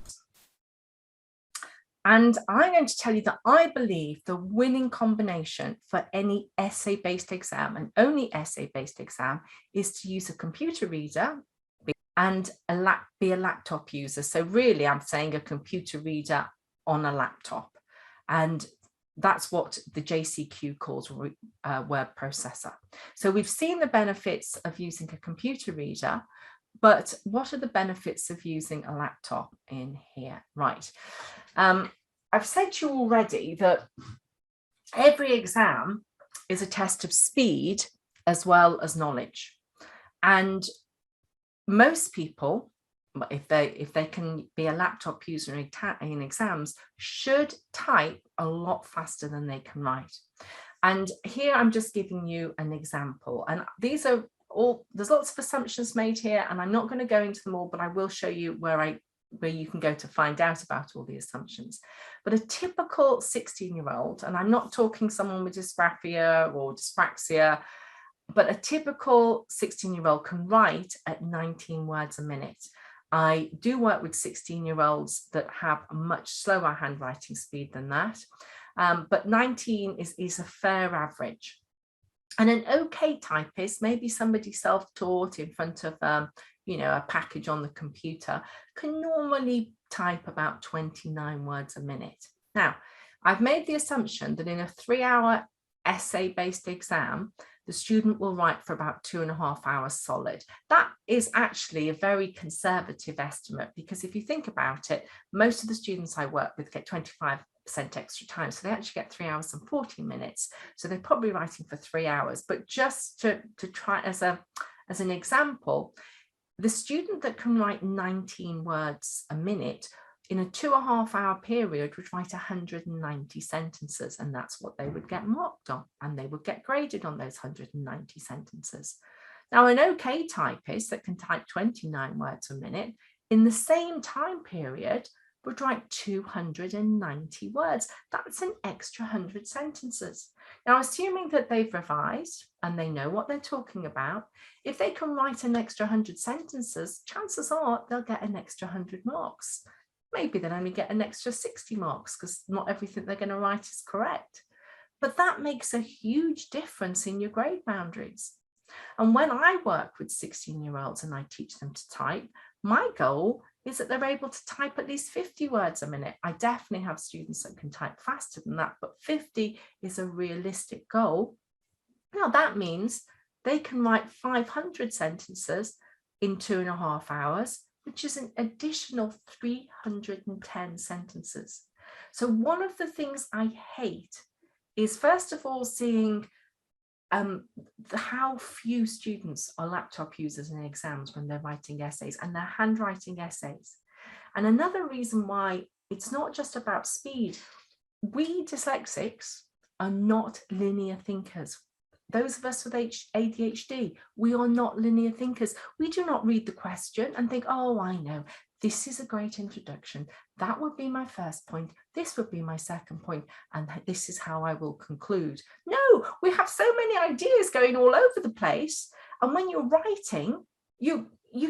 And I'm going to tell you that I believe the winning combination for any essay-based exam, and only essay-based exam, is to use a computer reader and be a laptop user. So really, I'm saying a computer reader on a laptop. And that's what the JCQ calls word processor. So we've seen the benefits of using a computer reader, but what are the benefits of using a laptop in here? Right. I've said to you already that every exam is a test of speed as well as knowledge. And most people, if they can be a laptop user in exams, should type a lot faster than they can write. And here I'm just giving you an example. And these are all, there's lots of assumptions made here, and I'm not going to go into them all, but I will show you where you can go to find out about all the assumptions. But a typical 16-year-old, and I'm not talking someone with dysgraphia or dyspraxia, but a typical 16-year-old can write at 19 words a minute. I do work with 16-year-olds that have a much slower handwriting speed than that. But 19 is a fair average. And an okay typist, maybe somebody self-taught in front of a package on the computer, can normally type about 29 words a minute. Now, I've made the assumption that in a 3-hour essay-based exam, the student will write for about 2.5 hours solid. That is actually a very conservative estimate, because if you think about it, most of the students I work with get 25% extra time, so they actually get 3 hours and 40 minutes, so they're probably writing for 3 hours. But just to try as an example, the student that can write 19 words a minute in a 2.5 hour period would write 190 sentences, and that's what they would get marked on, and they would get graded on those 190 sentences. Now, an okay typist that can type 29 words a minute in the same time period would write 290 words. That's an extra 100 sentences. Now, assuming that they've revised and they know what they're talking about, if they can write an extra 100 sentences, chances are they'll get an extra 100 marks. Maybe they'll only get an extra 60 marks because not everything they're going to write is correct. But that makes a huge difference in your grade boundaries. And when I work with 16-year-olds and I teach them to type, my goal is that they're able to type at least 50 words a minute. I definitely have students that can type faster than that, but 50 is a realistic goal. Now, that means they can write 500 sentences in 2.5 hours, which is an additional 310 sentences. So one of the things I hate is, first of all, seeing how few students are laptop users in exams when they're writing essays, and they're handwriting essays. And another reason why it's not just about speed, we dyslexics are not linear thinkers. Those of us with ADHD, we are not linear thinkers. We do not read the question and think, oh, I know, this is a great introduction. That would be my first point. This would be my second point. And this is how I will conclude. No, we have so many ideas going all over the place. And when you're writing, you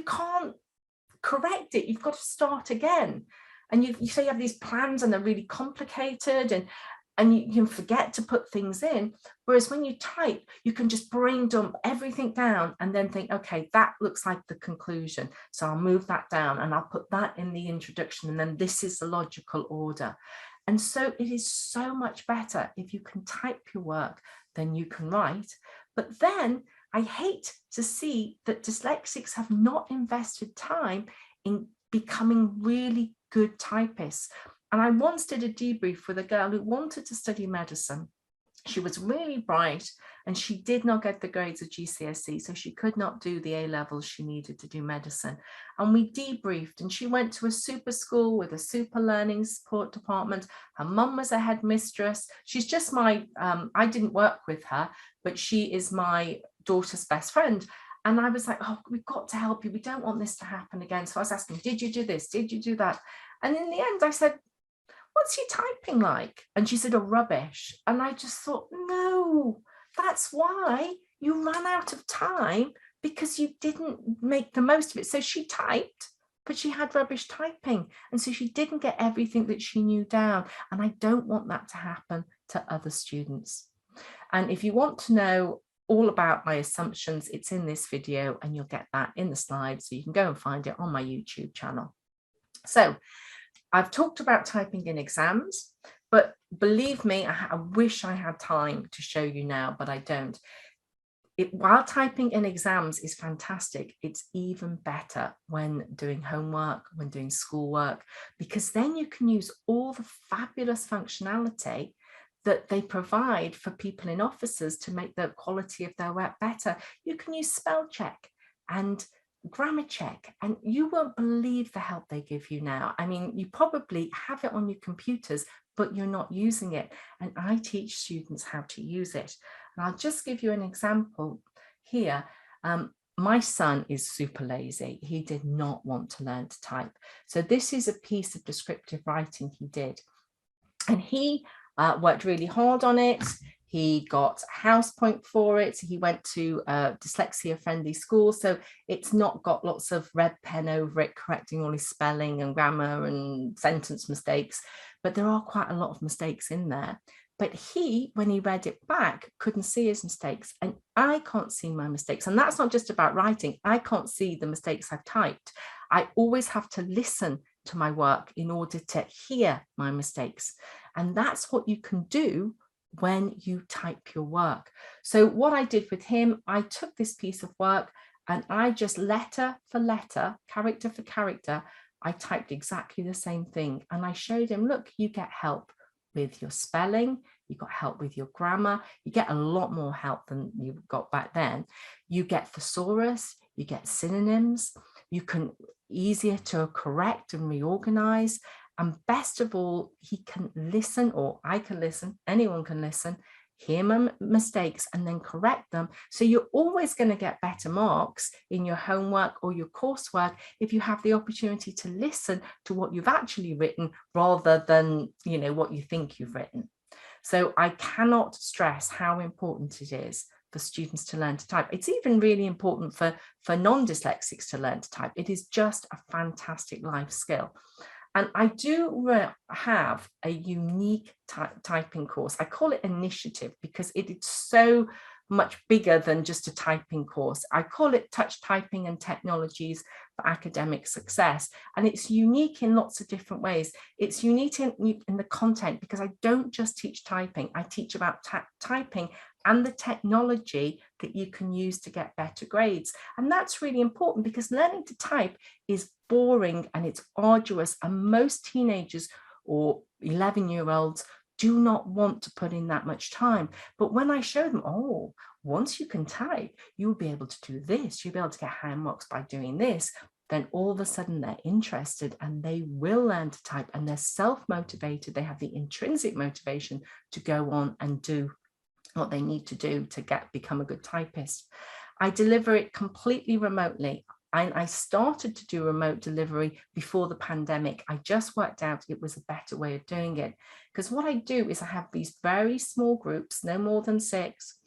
can't correct it. You've got to start again. And you say you have these plans and they're really complicated, and you can forget to put things in. Whereas when you type, you can just brain dump everything down and then think, okay, that looks like the conclusion. So I'll move that down and I'll put that in the introduction. And then this is the logical order. And so it is so much better if you can type your work than you can write. But then I hate to see that dyslexics have not invested time in becoming really good typists. And I once did a debrief with a girl who wanted to study medicine. She was really bright and she did not get the grades of GCSE, so she could not do the A-levels she needed to do medicine. And we debriefed, and she went to a super school with a super learning support department. Her mum was a headmistress. She's just my, I didn't work with her, but she is my daughter's best friend. And I was like, oh, we've got to help you. We don't want this to happen again. So I was asking, did you do this? Did you do that? And in the end, I said, what's your typing like? And she said, oh, rubbish. And I just thought, no, that's why you ran out of time, because you didn't make the most of it. So she typed, but she had rubbish typing. And so she didn't get everything that she knew down. And I don't want that to happen to other students. And if you want to know all about my assumptions, it's in this video, and you'll get that in the slides. So you can go and find it on my YouTube channel. So I've talked about typing in exams, but believe me, I wish I had time to show you now, but I don't. While typing in exams is fantastic, it's even better when doing homework, when doing schoolwork, because then you can use all the fabulous functionality that they provide for people in offices to make the quality of their work better. You can use spell check and grammar check, and you won't believe the help they give you now. I mean, you probably have it on your computers, but you're not using it. And I teach students how to use it. And I'll just give you an example here. My son is super lazy. He did not want to learn to type. So this is a piece of descriptive writing he did. And he worked really hard on it. He got a house point for it. He went to a dyslexia friendly school. So it's not got lots of red pen over it, correcting all his spelling and grammar and sentence mistakes. But there are quite a lot of mistakes in there. But he, when he read it back, couldn't see his mistakes. And I can't see my mistakes. And that's not just about writing. I can't see the mistakes I've typed. I always have to listen to my work in order to hear my mistakes. And that's what you can do when you type your work. So what I did with him, I took this piece of work and I just letter for letter, character for character, I typed exactly the same thing. And I showed him, look, you get help with your spelling, you got help with your grammar, you get a lot more help than you got back then. You get thesaurus, you get synonyms, you can easier to correct and reorganize. And best of all, he can listen, or I can listen, anyone can listen, hear my mistakes and then correct them. So you're always going to get better marks in your homework or your coursework if you have the opportunity to listen to what you've actually written rather than, you know, what you think you've written. So I cannot stress how important it is for students to learn to type. It's even really important for non-dyslexics to learn to type. It is just a fantastic life skill. And I do have a unique typing course. I call it Initiative because it is so much bigger than just a typing course. I call it Touch Typing and Technologies for Academic Success. And it's unique in lots of different ways. It's unique in the content because I don't just teach typing. I teach about typing and the technology that you can use to get better grades. And that's really important because learning to type is boring and it's arduous. And most teenagers or 11-year-olds do not want to put in that much time. But when I show them, oh, once you can type, you'll be able to do this. You'll be able to get high marks by doing this. Then all of a sudden they're interested and they will learn to type and they're self-motivated. They have the intrinsic motivation to go on and do what they need to do to become a good typist. I deliver it completely remotely. I started to do remote delivery before the pandemic. I just worked out it was a better way of doing it. Because what I do is I have these very small groups, no more than 6.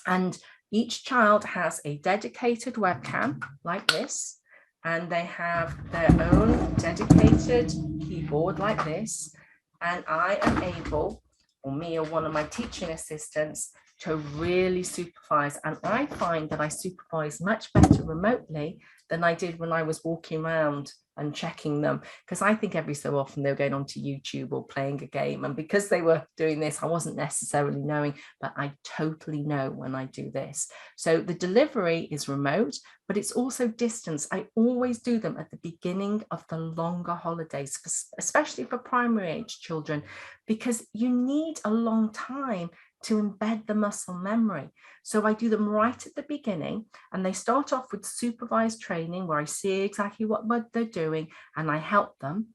And each child has a dedicated webcam like this. And they have their own dedicated keyboard like this. And I am able, or me or one of my teaching assistants, to really supervise. And I find that I supervise much better remotely than I did when I was walking around and checking them, because I think every so often they were going onto YouTube or playing a game. And because they were doing this, I wasn't necessarily knowing, but I totally know when I do this. So the delivery is remote, but it's also distance. I always do them at the beginning of the longer holidays, especially for primary age children, because you need a long time to embed the muscle memory. So I do them right at the beginning, and they start off with supervised training where I see exactly what they're doing and I help them.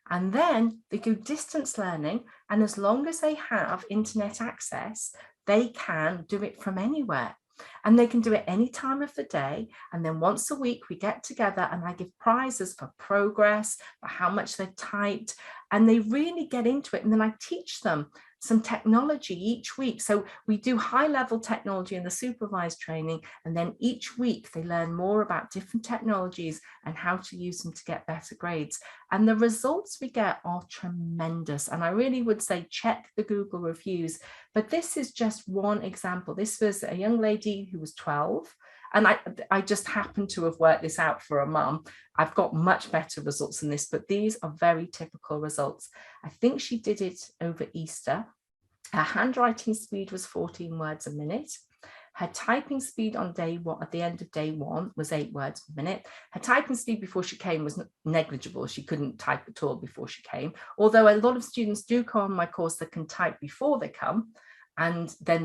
And then they go distance learning, and as long as they have internet access, they can do it from anywhere. And they can do it any time of the day. And then once a week we get together and I give prizes for progress, for how much they've typed, and they really get into it. And then I teach them some technology each week. So we do high-level technology in the supervised training, and then each week they learn more about different technologies and how to use them to get better grades. And the results we get are tremendous. And I really would say check the Google reviews. But this is just one example. This was a young lady who was 12. And I just happened to have worked this out for a mum. I've got much better results than this, but these are very typical results. I think she did it over Easter. Her handwriting speed was 14 words a minute. Her typing speed on day one, at the end of day 1, was 8 words per minute. Her typing speed before she came was negligible. She couldn't type at all before she came. Although a lot of students do come on my course that can type before they come. And then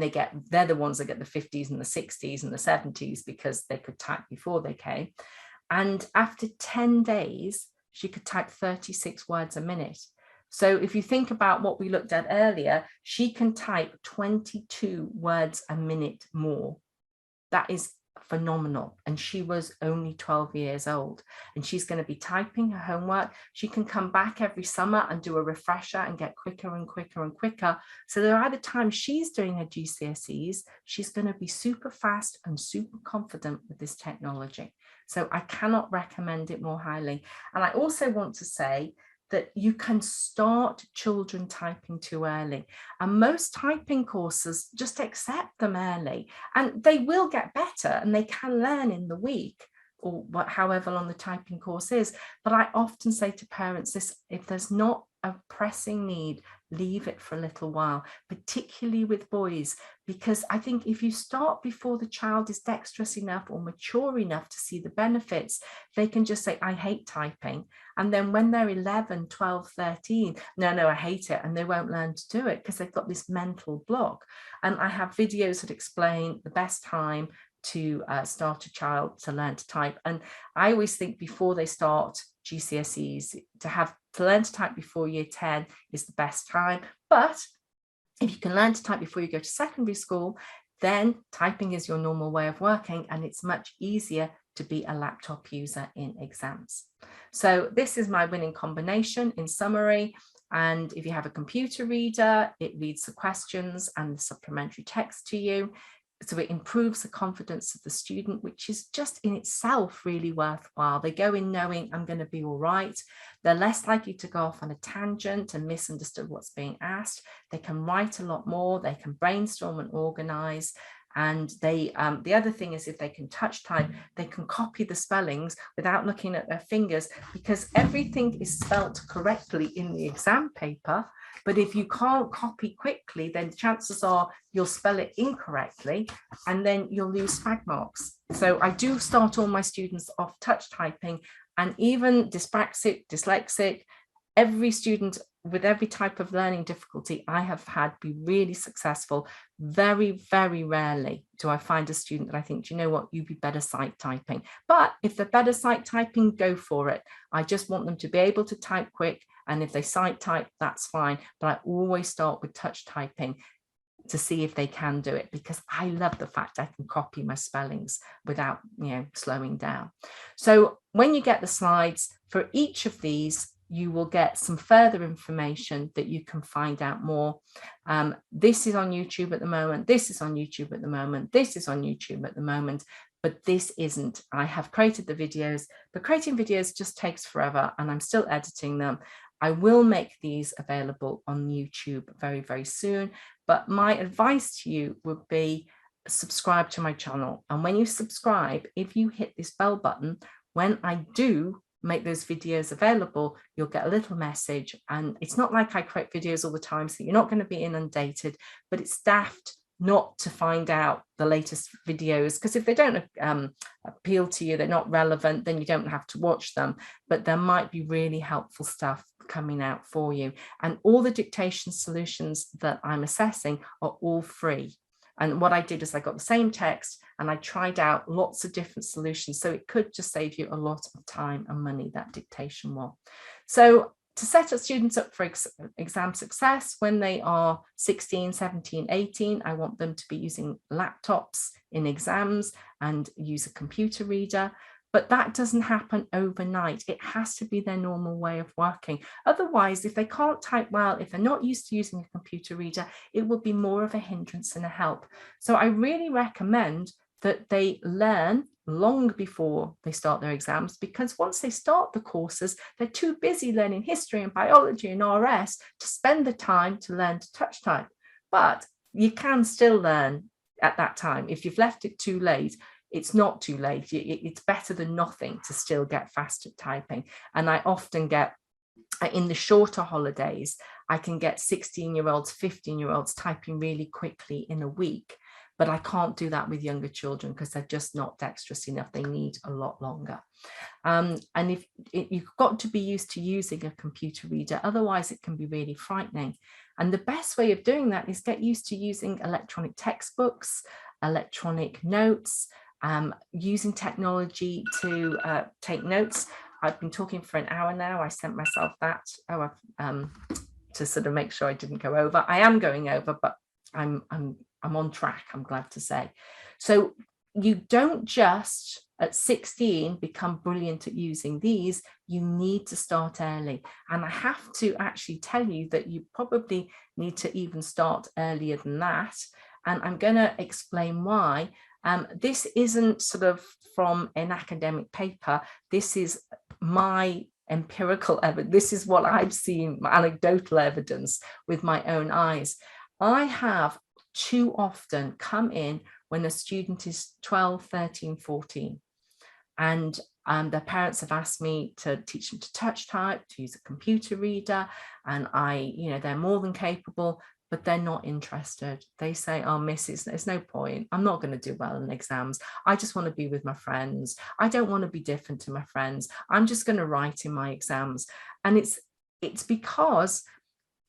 they're the ones that get the 50s and the 60s and the 70s because they could type before they came. And after 10 days, she could type 36 words a minute. So if you think about what we looked at earlier, she can type 22 words a minute more. That is phenomenal. And she was only 12 years old, and she's going to be typing her homework. She can come back every summer and do a refresher and get quicker and quicker and quicker. So there are the times she's doing her GCSEs, she's going to be super fast and super confident with this technology. So I cannot recommend it more highly. And I also want to say that you can start children typing too early, and most typing courses just accept them early, and they will get better and they can learn in the week or however long the typing course is. But I often say to parents this: if there's not a pressing need, leave it for a little while, particularly with boys, because I think if you start before the child is dexterous enough or mature enough to see the benefits, they can just say, I hate typing. And then when they're 11, 12, 13, no, I hate it. And they won't learn to do it because they've got this mental block. And I have videos that explain the best time to start a child to learn to type. And I always think before they start GCSEs, to learn to type before year 10 is the best time. But if you can learn to type before you go to secondary school, then typing is your normal way of working, and it's much easier to be a laptop user in exams. So this is my winning combination in summary. And if you have a computer reader, it reads the questions and the supplementary text to you. So it improves the confidence of the student, which is just in itself really worthwhile. They go in knowing I'm going to be all right. They're less likely to go off on a tangent and misunderstand what's being asked. They can write a lot more. They can brainstorm and organize. And the other thing is, if they can touch type, they can copy the spellings without looking at their fingers, because everything is spelt correctly in the exam paper. But if you can't copy quickly, then chances are you'll spell it incorrectly, and then you'll lose fag marks. So I do start all my students off touch typing, and even dyslexic, every student with every type of learning difficulty I have had be really successful. Very, very rarely do I find a student that I think, do you know what, you'd be better sight typing. But if they're better sight typing, go for it. I just want them to be able to type quick. And if they sight type, that's fine. But I always start with touch typing to see if they can do it, because I love the fact I can copy my spellings without, slowing down. So when you get the slides for each of these, you will get some further information that you can find out more. This is on YouTube at the moment. This is on YouTube at the moment. This is on YouTube at the moment. But this isn't. I have created the videos, but creating videos just takes forever, and I'm still editing them. I will make these available on YouTube very, very soon. But my advice to you would be subscribe to my channel. And when you subscribe, if you hit this bell button, when I do make those videos available, you'll get a little message. And it's not like I create videos all the time, so you're not going to be inundated, but it's daft not to find out the latest videos, because if they don't appeal to you, they're not relevant, then you don't have to watch them. But there might be really helpful stuff coming out for you. And all the dictation solutions that I'm assessing are all free. And what I did is I got the same text and I tried out lots of different solutions. So it could just save you a lot of time and money, that dictation one. So to set up students up for exam success when they are 16, 17, 18, I want them to be using laptops in exams and use a computer reader. But that doesn't happen overnight. It has to be their normal way of working. Otherwise, if they can't type well, if they're not used to using a computer reader, it will be more of a hindrance than a help. So I really recommend that they learn long before they start their exams, because once they start the courses, they're too busy learning history and biology and RS to spend the time to learn to touch type. But you can still learn at that time. If you've left it too late, it's not too late. It's better than nothing to still get fast at typing. And I often get, in the shorter holidays, I can get 16-year-olds, 15-year-olds typing really quickly in a week. But I can't do that with younger children because they're just not dexterous enough. They need a lot longer. And if you've got to be used to using a computer reader, otherwise it can be really frightening. And the best way of doing that is get used to using electronic textbooks, electronic notes, using technology to take notes. I've been talking for an hour now. I sent myself that to sort of make sure I didn't go over. I am going over, but I'm on track, I'm glad to say. So you don't just at 16 become brilliant at using these. You need to start early. And I have to actually tell you that you probably need to even start earlier than that. And I'm going to explain why. This isn't sort of from an academic paper. This is my empirical evidence. This is what I've seen, anecdotal evidence with my own eyes. I have too often come in when a student is 12, 13, 14, and their parents have asked me to teach them to touch type, to use a computer reader, and they're more than capable, but they're not interested. They say, oh, Mrs., there's no point. I'm not going to do well in exams. I just want to be with my friends. I don't want to be different to my friends. I'm just going to write in my exams. And it's because,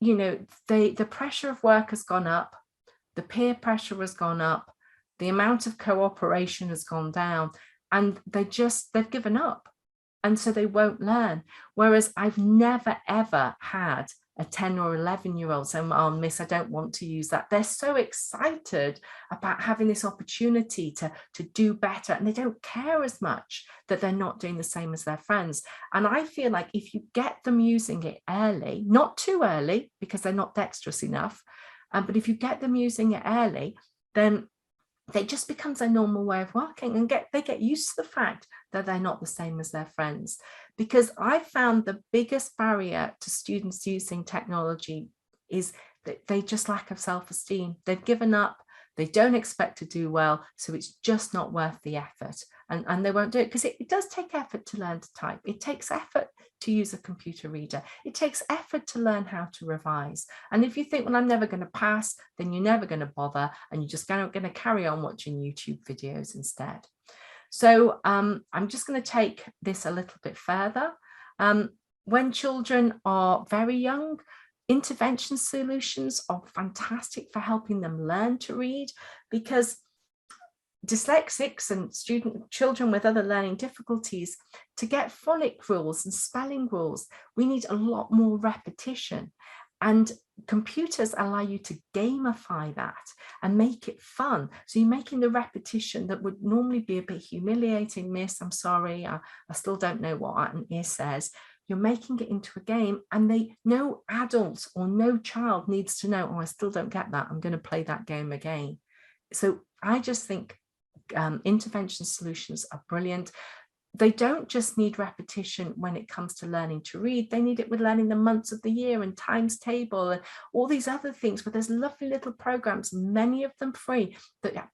the pressure of work has gone up, the peer pressure has gone up, the amount of cooperation has gone down, and they've given up. And so they won't learn. Whereas I've never, ever had a 10 or 11-year-old saying, oh, Miss, I don't want to use that. They're so excited about having this opportunity to do better, and they don't care as much that they're not doing the same as their friends. And I feel like if you get them using it early, not too early because they're not dexterous enough, but if you get them using it early, then it just becomes a normal way of working, and they get used to the fact that they're not the same as their friends. Because I found the biggest barrier to students using technology is that they just lack of self-esteem. They've given up, they don't expect to do well, so it's just not worth the effort, and they won't do it, because it does take effort to learn to type. It takes effort to use a computer reader. It takes effort to learn how to revise. And if you think, well, I'm never going to pass, then you're never going to bother, and you're just going to carry on watching YouTube videos instead. So I'm just going to take this a little bit further. When children are very young, intervention solutions are fantastic for helping them learn to read, because dyslexics and children with other learning difficulties, to get phonic rules and spelling rules, we need a lot more repetition. And computers allow you to gamify that and make it fun. So you're making the repetition that would normally be a bit humiliating. Miss, I'm sorry, I still don't know what an is says. You're making it into a game, and no adult or no child needs to know, oh, I still don't get that, I'm going to play that game again. So I just think intervention solutions are brilliant. They don't just need repetition when it comes to learning to read. They need it with learning the months of the year and times table and all these other things. But there's lovely little programs, many of them free, that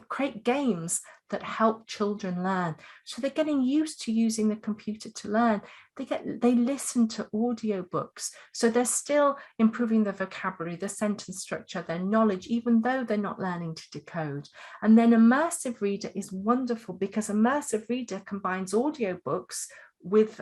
create games that help children learn. So they're getting used to using the computer to learn. They listen to audiobooks. So they're still improving their vocabulary, their sentence structure, their knowledge, even though they're not learning to decode. And then immersive reader is wonderful, because immersive reader combines audiobooks with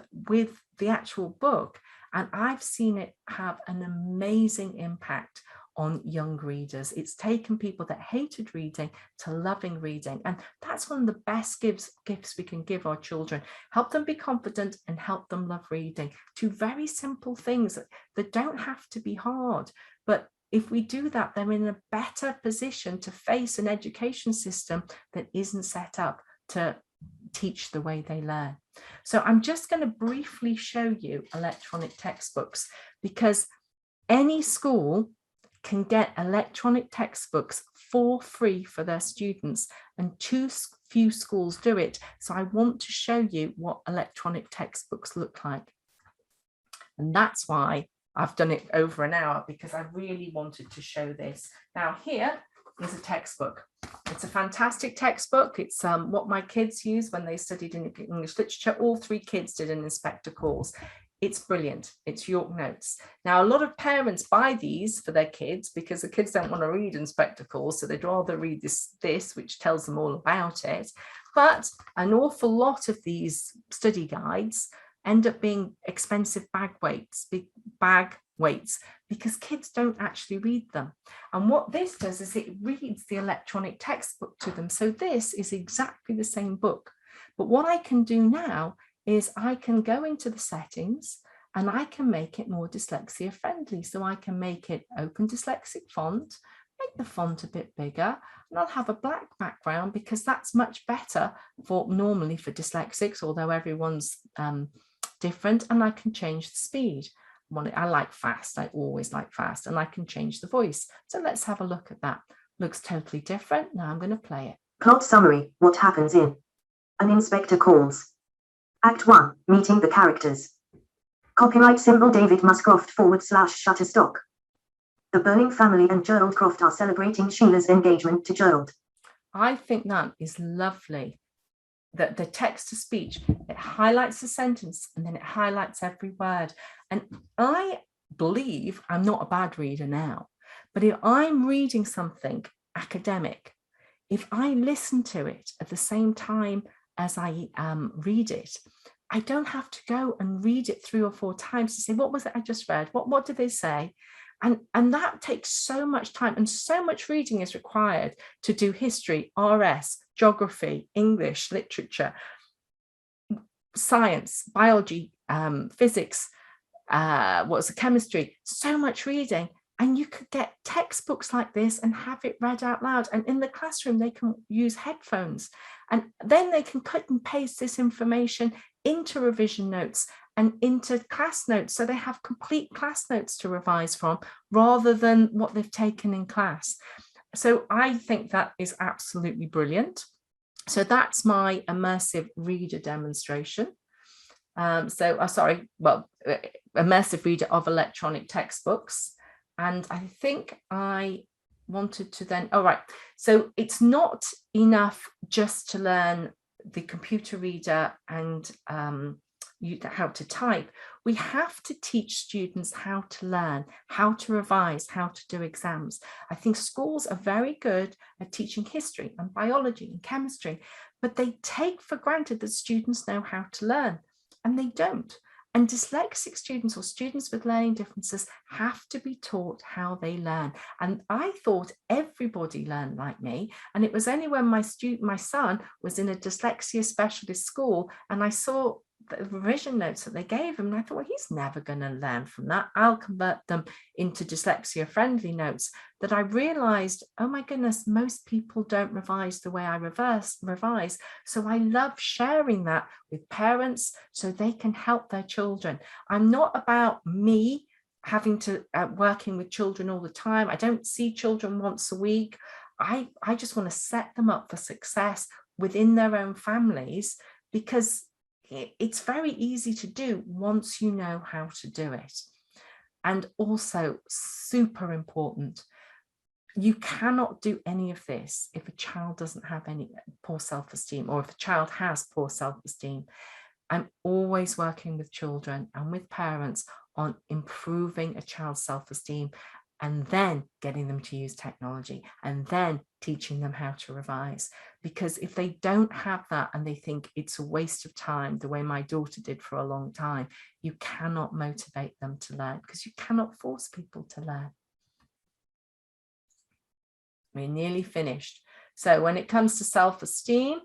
the actual book. And I've seen it have an amazing impact on young readers. It's taken people that hated reading to loving reading. And that's one of the best gifts we can give our children. Help them be confident and help them love reading. Two very simple things that don't have to be hard. But if we do that, they're in a better position to face an education system that isn't set up to teach the way they learn. So I'm just going to briefly show you electronic textbooks, because any school can get electronic textbooks for free for their students, and too few schools do it. So I want to show you what electronic textbooks look like. And that's why I've done it over an hour, because I really wanted to show this. Now here is a textbook. It's a fantastic textbook. It's what my kids use when they studied in English literature. All three kids did an inspector course. It's brilliant. It's York Notes. Now, a lot of parents buy these for their kids because the kids don't want to read in spectacles, so they'd rather read this, which tells them all about it. But an awful lot of these study guides end up being expensive bag weights, because kids don't actually read them. And what this does is it reads the electronic textbook to them. So this is exactly the same book. But what I can do now is I can go into the settings and I can make it more dyslexia friendly. So I can make it open dyslexic font, make the font a bit bigger, and I'll have a black background because that's much better normally for dyslexics, although everyone's different, and I can change the speed. I like fast, I always like fast, and I can change the voice. So let's have a look at that. Looks totally different. Now I'm going to play it. Plot summary. What happens in An Inspector Calls. Act 1. Meeting the characters. Copyright symbol David Muscroft /Shutterstock. The Burling family and Gerald Croft are celebrating Sheila's engagement to Gerald. I think that is lovely. That the text to speech, it highlights the sentence and then it highlights every word. And I believe I'm not a bad reader now, but if I'm reading something academic, if I listen to it at the same time as I read it, I don't have to go and read it 3 or 4 times to say, what was it I just read? What did they say? And that takes so much time, and so much reading is required to do history, RS, geography, English, literature, science, biology, physics, chemistry, so much reading. And you could get textbooks like this and have it read out loud. And in the classroom, they can use headphones. And then they can cut and paste this information into revision notes and into class notes. So they have complete class notes to revise from rather than what they've taken in class. So I think that is absolutely brilliant. So that's my immersive reader demonstration. Immersive reader of electronic textbooks. And I think I wanted to then, so it's not enough just to learn the computer reader and how to type. We have to teach students how to learn, how to revise, how to do exams. I think schools are very good at teaching history and biology and chemistry, but they take for granted that students know how to learn, and they don't. And dyslexic students or students with learning differences have to be taught how they learn. And I thought everybody learned like me. And it was only when my son was in a dyslexia specialist school and I saw the revision notes that they gave him, and I thought, well, he's never going to learn from that. I'll convert them into dyslexia friendly notes. That I realized, oh my goodness, most people don't revise the way I revise. So I love sharing that with parents so they can help their children. I'm not about me having to working with children all the time. I don't see children once a week. I just want to set them up for success within their own families, because it's very easy to do once you know how to do it. And also super important, you cannot do any of this if a child doesn't have any poor self-esteem, or if a child has poor self-esteem. I'm always working with children and with parents on improving a child's self-esteem, and then getting them to use technology, and then teaching them how to revise. Because if they don't have that and they think it's a waste of time, the way my daughter did for a long time, you cannot motivate them to learn, because you cannot force people to learn. We're nearly finished. So when it comes to self-esteem,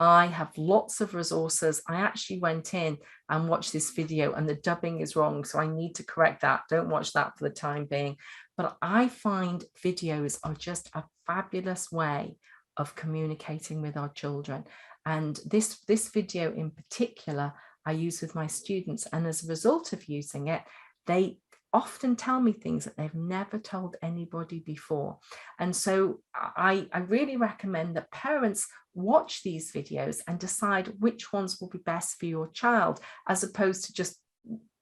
I have lots of resources. I actually went in and watched this video and the dubbing is wrong, so I need to correct that. Don't watch that for the time being. But I find videos are just a fabulous way of communicating with our children. And this video in particular, I use with my students. And as a result of using it, they often tell me things that they've never told anybody before. And so I really recommend that parents watch these videos and decide which ones will be best for your child, as opposed to just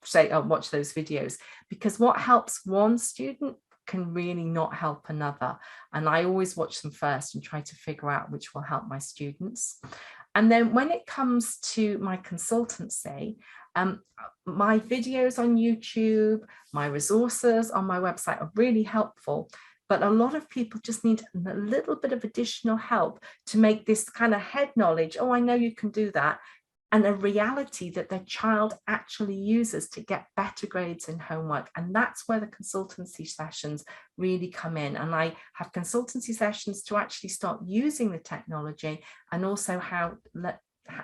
say, oh, watch those videos, because what helps one student can really not help another. And I always watch them first and try to figure out which will help my students. And then when it comes to my consultancy, my videos on YouTube, my resources on my website are really helpful, but a lot of people just need a little bit of additional help to make this kind of head knowledge, oh, I know you can do that, and a reality that their child actually uses to get better grades in homework. And that's where the consultancy sessions really come in. And I have consultancy sessions to actually start using the technology, and also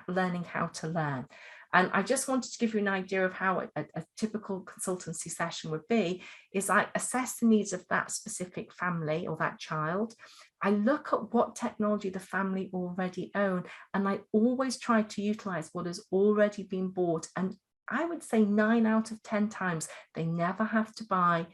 learning how to learn. And I just wanted to give you an idea of how a typical consultancy session would be, is I assess the needs of that specific family or that child. I look at what technology the family already own, and I always try to utilize what has already been bought. And I would say 9 out of 10 times, they never have to buy,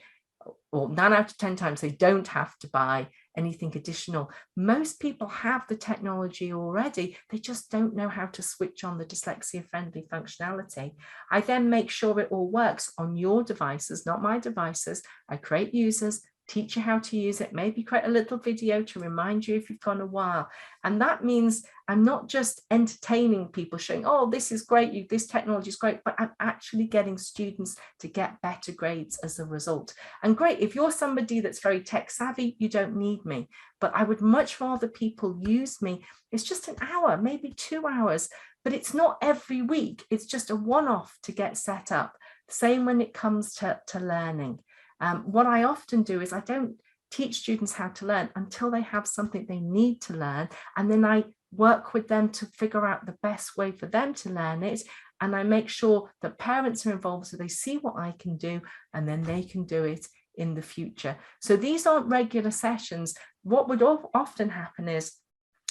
or 9 out of 10 times, they don't have to buy anything additional. Most people have the technology already, they just don't know how to switch on the dyslexia friendly functionality. I then make sure it all works on your devices, not my devices. I create users, teach you how to use it, maybe create a little video to remind you if you've gone a while. And that means I'm not just entertaining people showing, oh, this is great, this technology is great, but I'm actually getting students to get better grades as a result. And great, if you're somebody that's very tech savvy, you don't need me, but I would much rather people use me. It's just an hour, maybe 2 hours, but it's not every week. It's just a one-off to get set up. Same when it comes to learning. What I often do is I don't teach students how to learn until they have something they need to learn, and then I work with them to figure out the best way for them to learn it, and I make sure that parents are involved so they see what I can do, and then they can do it in the future. So these aren't regular sessions. What would often happen is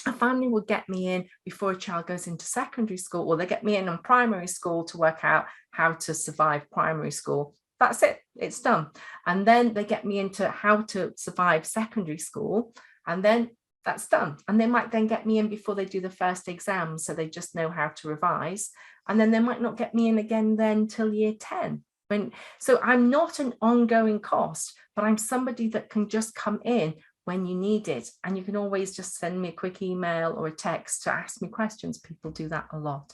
a family will get me in before a child goes into secondary school, or they get me in on primary school to work out how to survive primary school. That's it, it's done. And then they get me into how to survive secondary school, and then that's done. And they might then get me in before they do the first exam, so they just know how to revise. And then they might not get me in again then till year 10. So I'm not an ongoing cost, but I'm somebody that can just come in when you need it. And you can always just send me a quick email or a text to ask me questions. People do that a lot.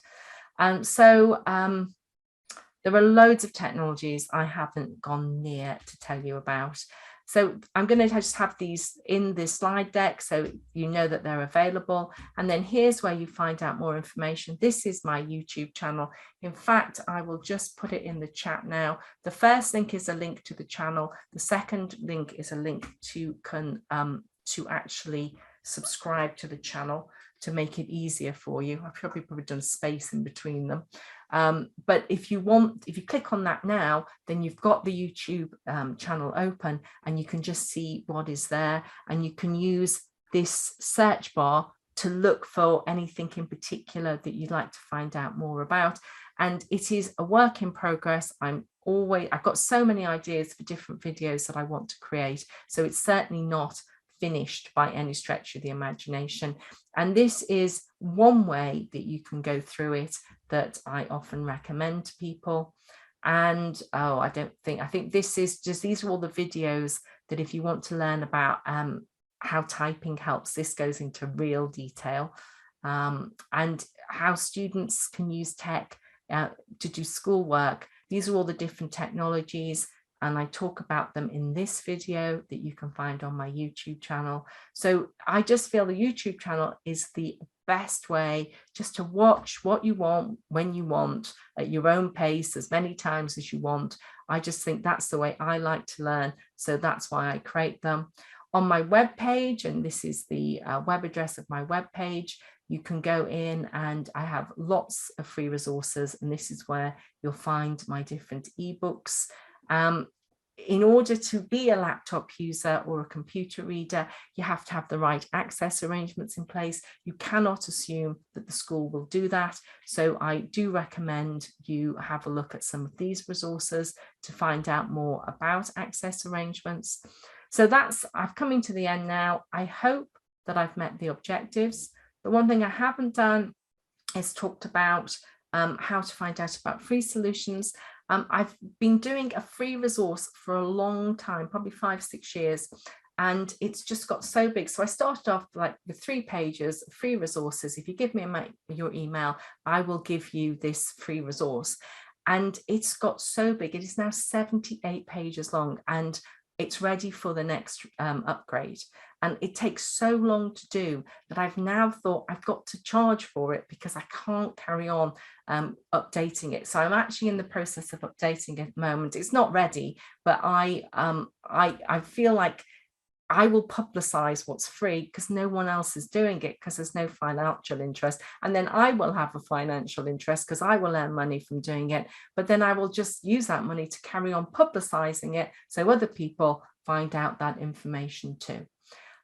There are loads of technologies I haven't gone near to tell you about. So I'm going to just have these in this slide deck so you know that they're available. And then here's where you find out more information. This is my YouTube channel. In fact, I will just put it in the chat now. The first link is a link to the channel. The second link is a link to actually subscribe to the channel to make it easier for you. I've probably done space in between them. But if you click on that now, then you've got the YouTube channel open, and you can just see what is there, and you can use this search bar to look for anything in particular that you'd like to find out more about. And it is a work in progress. I've got so many ideas for different videos that I want to create, so it's certainly not finished by any stretch of the imagination. And this is one way that you can go through it that I often recommend to people. And I think this is just, these are all the videos that if you want to learn about how typing helps, this goes into real detail, and how students can use tech to do schoolwork. These are all the different technologies, and I talk about them in this video that you can find on my YouTube channel. So I just feel the YouTube channel is the best way just to watch what you want, when you want, at your own pace, as many times as you want. I just think that's the way I like to learn. So that's why I create them. On my web page, and this is the web address of my web page, you can go in and I have lots of free resources, and this is where you'll find my different ebooks. In order to be a laptop user or a computer reader, you have to have the right access arrangements in place. You cannot assume that the school will do that. So I do recommend you have a look at some of these resources to find out more about access arrangements. So I've coming to the end now. I hope that I've met the objectives. The one thing I haven't done is talked about how to find out about free solutions. I've been doing a free resource for a long time, probably 5-6 years, and it's just got so big. So I started off with 3 pages of free resources. If you give me your email, I will give you this free resource. And it's got so big. It is now 78 pages long, and it's ready for the next upgrade. And it takes so long to do that I've now thought I've got to charge for it because I can't carry on updating it. So I'm actually in the process of updating it at the moment. It's not ready, but I feel like I will publicize what's free because no one else is doing it, because there's no financial interest. And then I will have a financial interest because I will earn money from doing it. But then I will just use that money to carry on publicizing it so other people find out that information too.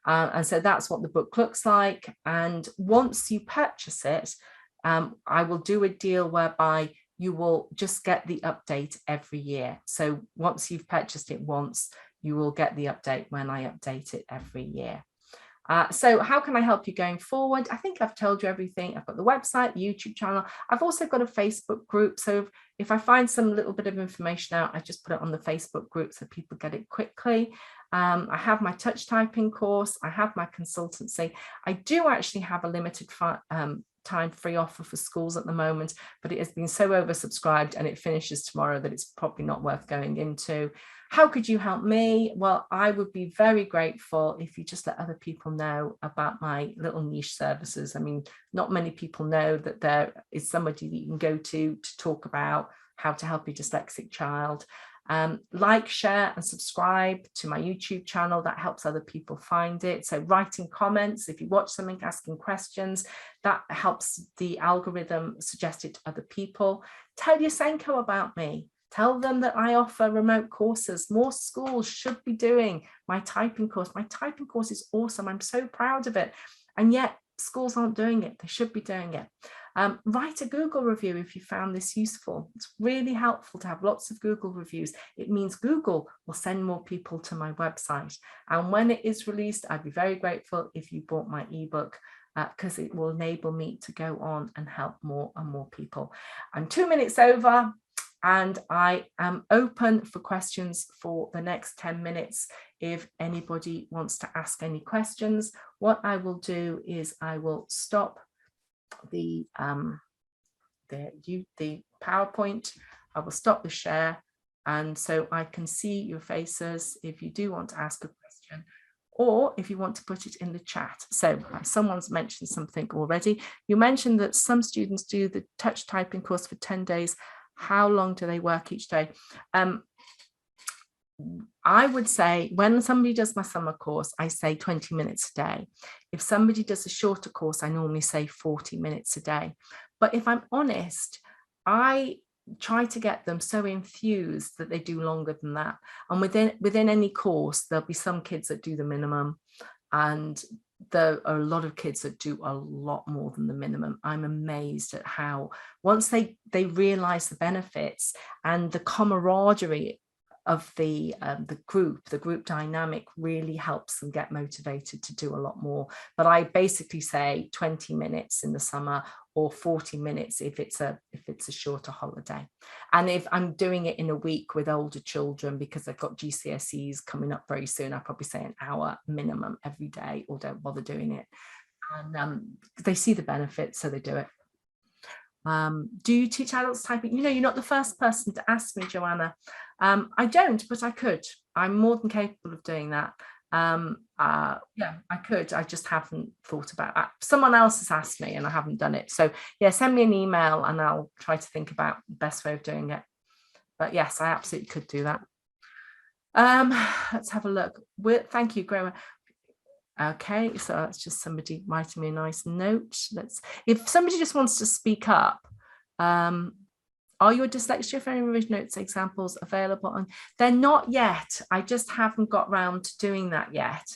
And so that's what the book looks like. And once you purchase it, I will do a deal whereby you will just get the update every year. So once you've purchased it once, you will get the update when I update it every year. So how can I help you going forward? I think I've told you everything. I've got the website, YouTube channel. I've also got a Facebook group. So if I find some little bit of information out, I just put it on the Facebook group so people get it quickly. I have my touch typing course. I have my consultancy. I do actually have a limited time free offer for schools at the moment, but it has been so oversubscribed and it finishes tomorrow that it's probably not worth going into. How could you help me? Well, I would be very grateful if you just let other people know about my little niche services. I mean, not many people know that there is somebody that you can go to talk about how to help your dyslexic child. Like, share and subscribe to my YouTube channel. That helps other people find it. So writing comments, if you watch something, asking questions, that helps the algorithm suggest it to other people. Tell your Senko about me. Tell them that I offer remote courses. More schools should be doing my typing course. My typing course is awesome. I'm so proud of it. And yet schools aren't doing it. They should be doing it. Write a Google review if you found this useful. It's really helpful to have lots of Google reviews. It means Google will send more people to my website. And when it is released, I'd be very grateful if you bought my ebook, because it will enable me to go on and help more and more people. I'm 2 minutes over. And I am open for questions for the next 10 minutes. If anybody wants to ask any questions, what I will do is I will stop the PowerPoint. I will stop the share, and so I can see your faces if you do want to ask a question, or if you want to put it in the chat. So someone's mentioned something already. You mentioned that some students do the touch typing course for 10 days. How long do they work each day? I would say when somebody does my summer course, I say 20 minutes a day. If somebody does a shorter course, I normally say 40 minutes a day. But if I'm honest, I try to get them so enthused that they do longer than that. And within any course, there'll be some kids that do the minimum, and there are a lot of kids that do a lot more than the minimum. I'm amazed at how once they realize the benefits and the camaraderie of the group dynamic really helps them get motivated to do a lot more. But I basically say 20 minutes in the summer, or 40 minutes if it's a shorter holiday. And if I'm doing it in a week with older children because they've got GCSEs coming up very soon, I probably say an hour minimum every day, or don't bother doing it. And they see the benefits, so they do it. Do you teach adults typing? You know, you're not the first person to ask me, Joanna. I don't, but I could. I'm more than capable of doing that. Yeah, I could. I just haven't thought about that. Someone else has asked me and I haven't done it. So yeah, send me an email and I'll try to think about the best way of doing it. But yes, I absolutely could do that. Let's have a look. Thank you, Graham. Okay, so that's just somebody writing me a nice note. If somebody just wants to speak up, are your dyslexia friendly revision notes examples available on? They're not yet. I just haven't got round to doing that yet.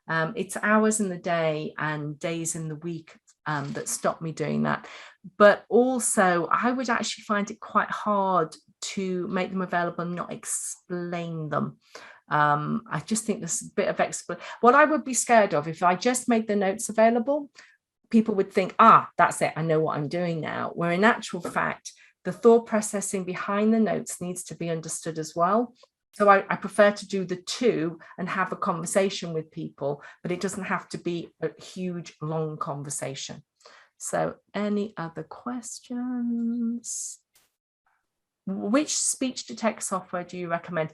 It's hours in the day and days in the week that stop me doing that. But also, I would actually find it quite hard to make them available and not explain them. I just think there's a bit of what I would be scared of if I just made the notes available, people would think, that's it, I know what I'm doing now. Where in actual fact, the thought processing behind the notes needs to be understood as well. So I prefer to do the two and have a conversation with people, but it doesn't have to be a huge, long conversation. So any other questions? Which speech to text software do you recommend?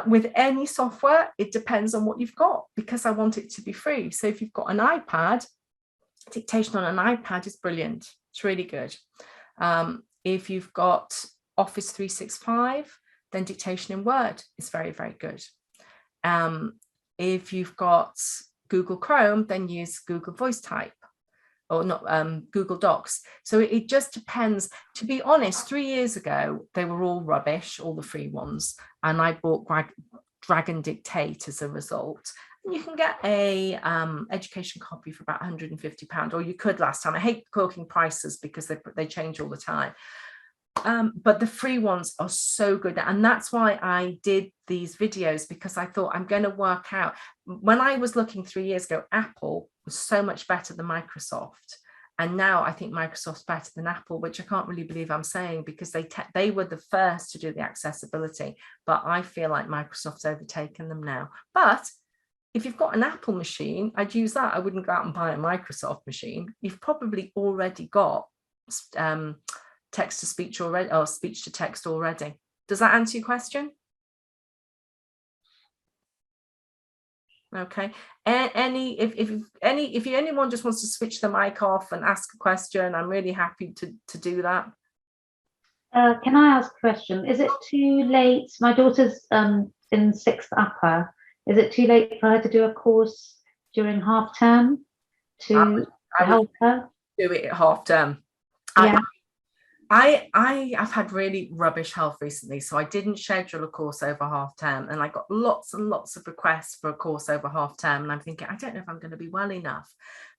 With any software, it depends on what you've got, because I want it to be free. So if you've got an iPad, dictation on an iPad is brilliant. It's really good. If you've got Office 365, then dictation in Word is very, very good. If you've got Google Chrome, then use Google Voice Type, or not Google Docs. So it just depends. To be honest, 3 years ago, they were all rubbish, all the free ones. And I bought Dragon Dictate as a result. And you can get a education copy for about £150, or you could last time. I hate quoting prices because they change all the time. But the free ones are so good. And that's why I did these videos, because I thought I'm going to work out. When I was looking 3 years ago, Apple was so much better than Microsoft. And now I think Microsoft's better than Apple, which I can't really believe I'm saying, because they were the first to do the accessibility. But I feel like Microsoft's overtaken them now. But if you've got an Apple machine, I'd use that. I wouldn't go out and buy a Microsoft machine. You've probably already got text to speech already, or speech to text already. Does that answer your question? Okay. If anyone just wants to switch the mic off and ask a question, I'm really happy to do that. Can I ask a question? Is it too late? My daughter's in 6th upper. Is it too late for her to do a course during half term to help her? Do it at half term. Yeah. I've had really rubbish health recently, so I didn't schedule a course over half term, and I got lots and lots of requests for a course over half term, and I'm thinking, I don't know if I'm going to be well enough.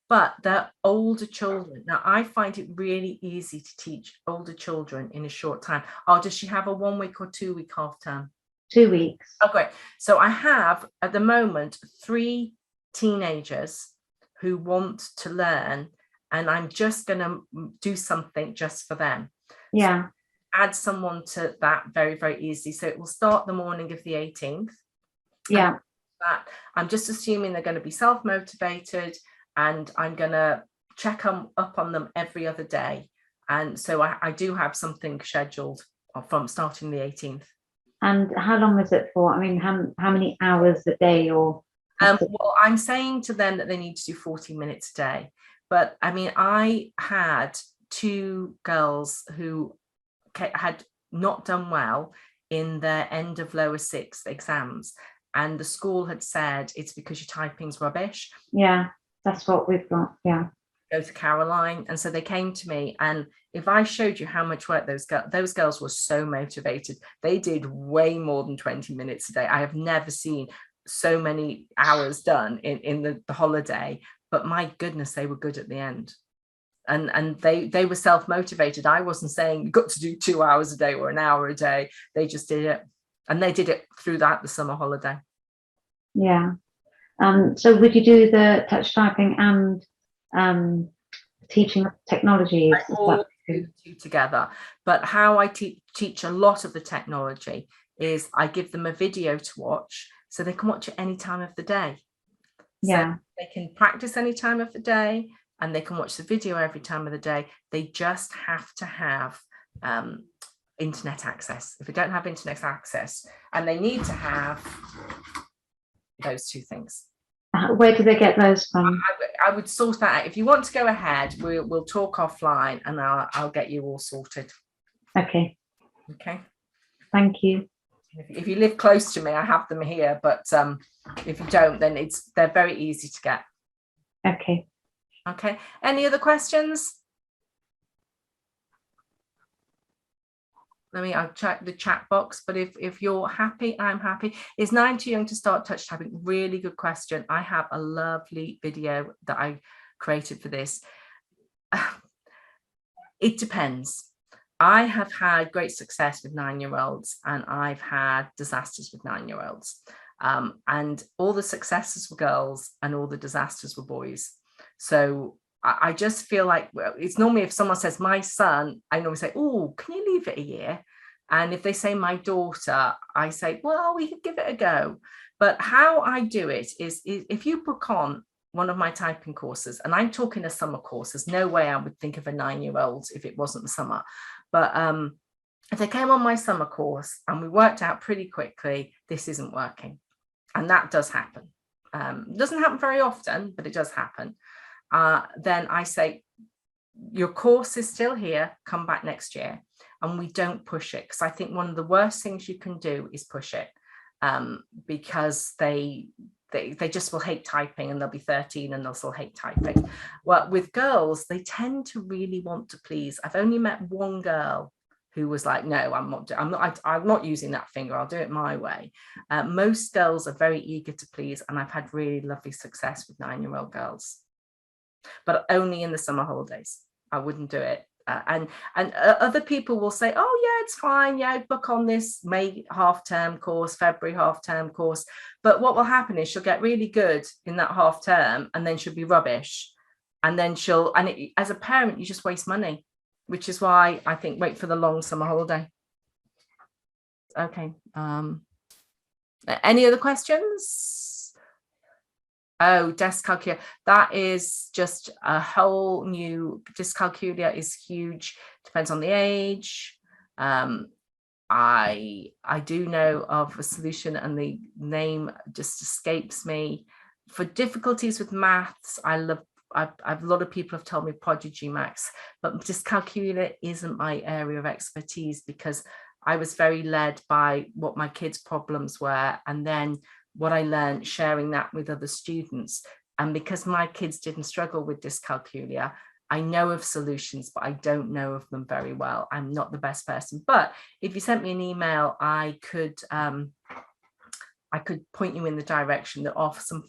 But they're older children. Now, I find it really easy to teach older children in a short time. Oh, does she have a 1 week or 2 week half term? 2 weeks. Oh, great. So I have at the moment 3 teenagers who want to learn, and I'm just going to do something just for them. Yeah. So add someone to that very, very easy. So it will start the morning of the 18th. Yeah. I'm just assuming they're going to be self-motivated, and I'm going to check up on them every other day. And so I do have something scheduled from starting the 18th. And how long is it for? I mean, how many hours a day? Or well, I'm saying to them that they need to do 40 minutes a day. But I mean, I had 2 girls who had not done well in their end of lower 6th exams, and the school had said it's because your typing's rubbish. Yeah, that's what we've got. Yeah. Go to Caroline. And so they came to me, and if I showed you how much work those girls were so motivated, they did way more than 20 minutes a day. I have never seen so many hours done in the holiday, but my goodness, they were good at the end. And they were self-motivated. I wasn't saying you've got to do 2 hours a day or an hour a day. They just did it, and they did it throughout the summer holiday. Yeah. So would you do the touch typing and teaching technologies? I all do 2 together. But how I teach a lot of the technology is I give them a video to watch, so they can watch it any time of the day. Yeah. So they can practice any time of the day, and they can watch the video every time of the day. They just have to have internet access. If they don't have internet access, and they need to have those 2 things. Where do they get those from? I would sort that out. If you want to go ahead, we'll talk offline, and I'll get you all sorted. Okay. Okay. Thank you. If you live close to me, I have them here, but if you don't, then they're very easy to get. Okay. Okay. Any other questions? I'll check the chat box, but if you're happy, I'm happy. Is 9 too young to start touch typing? Really good question. I have a lovely video that I created for this. It depends. I have had great success with 9-year-olds, and I've had disasters with 9-year-olds. And all the successes were girls and all the disasters were boys. So I just feel like, well, it's normally if someone says my son, I normally say, oh, can you leave it a year? And if they say my daughter, I say, well, we could give it a go. But how I do it is if you book on one of my typing courses, and I'm talking a summer course, there's no way I would think of a 9-year-old if it wasn't the summer. But if they came on my summer course and we worked out pretty quickly, this isn't working. And that does happen. It doesn't happen very often, but it does happen. Then I say, your course is still here, come back next year. And we don't push it, because I think one of the worst things you can do is push it, because they they just will hate typing, and they'll be 13 and they'll still hate typing. Well, with girls, they tend to really want to please. I've only met one girl who was like, no, I'm not using that finger. I'll do it my way. Most girls are very eager to please, and I've had really lovely success with 9-year-old girls, but only in the summer holidays. I wouldn't do it. And other people will say, oh yeah, it's fine, yeah, book on this May half-term course, February half-term course. But what will happen is she'll get really good in that half-term, and then she'll be rubbish, and then as a parent, you just waste money, which is why I think wait for the long summer holiday. Okay. Any other questions? Oh, dyscalculia. That is just a whole new, dyscalculia is huge. Depends on the age. I do know of a solution, and the name just escapes me. For difficulties with maths, I've a lot of people have told me Prodigy Max, but dyscalculia isn't my area of expertise, because I was very led by what my kids' problems were, and then what I learned sharing that with other students. And because my kids didn't struggle with dyscalculia, I know of solutions, but I don't know of them very well. I'm not the best person. But if you sent me an email, I could point you in the direction that offers some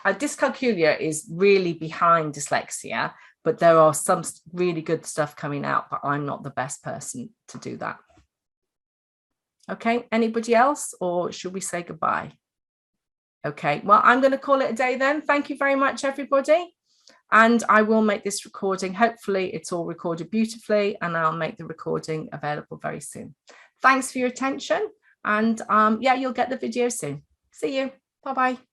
dyscalculia is really behind dyslexia, but there are some really good stuff coming out, but I'm not the best person to do that. Okay, anybody else, or should we say goodbye? Okay, well, I'm going to call it a day then. Thank you very much, everybody. And I will make this recording. Hopefully it's all recorded beautifully, and I'll make the recording available very soon. Thanks for your attention. And yeah, you'll get the video soon. See you. Bye-bye.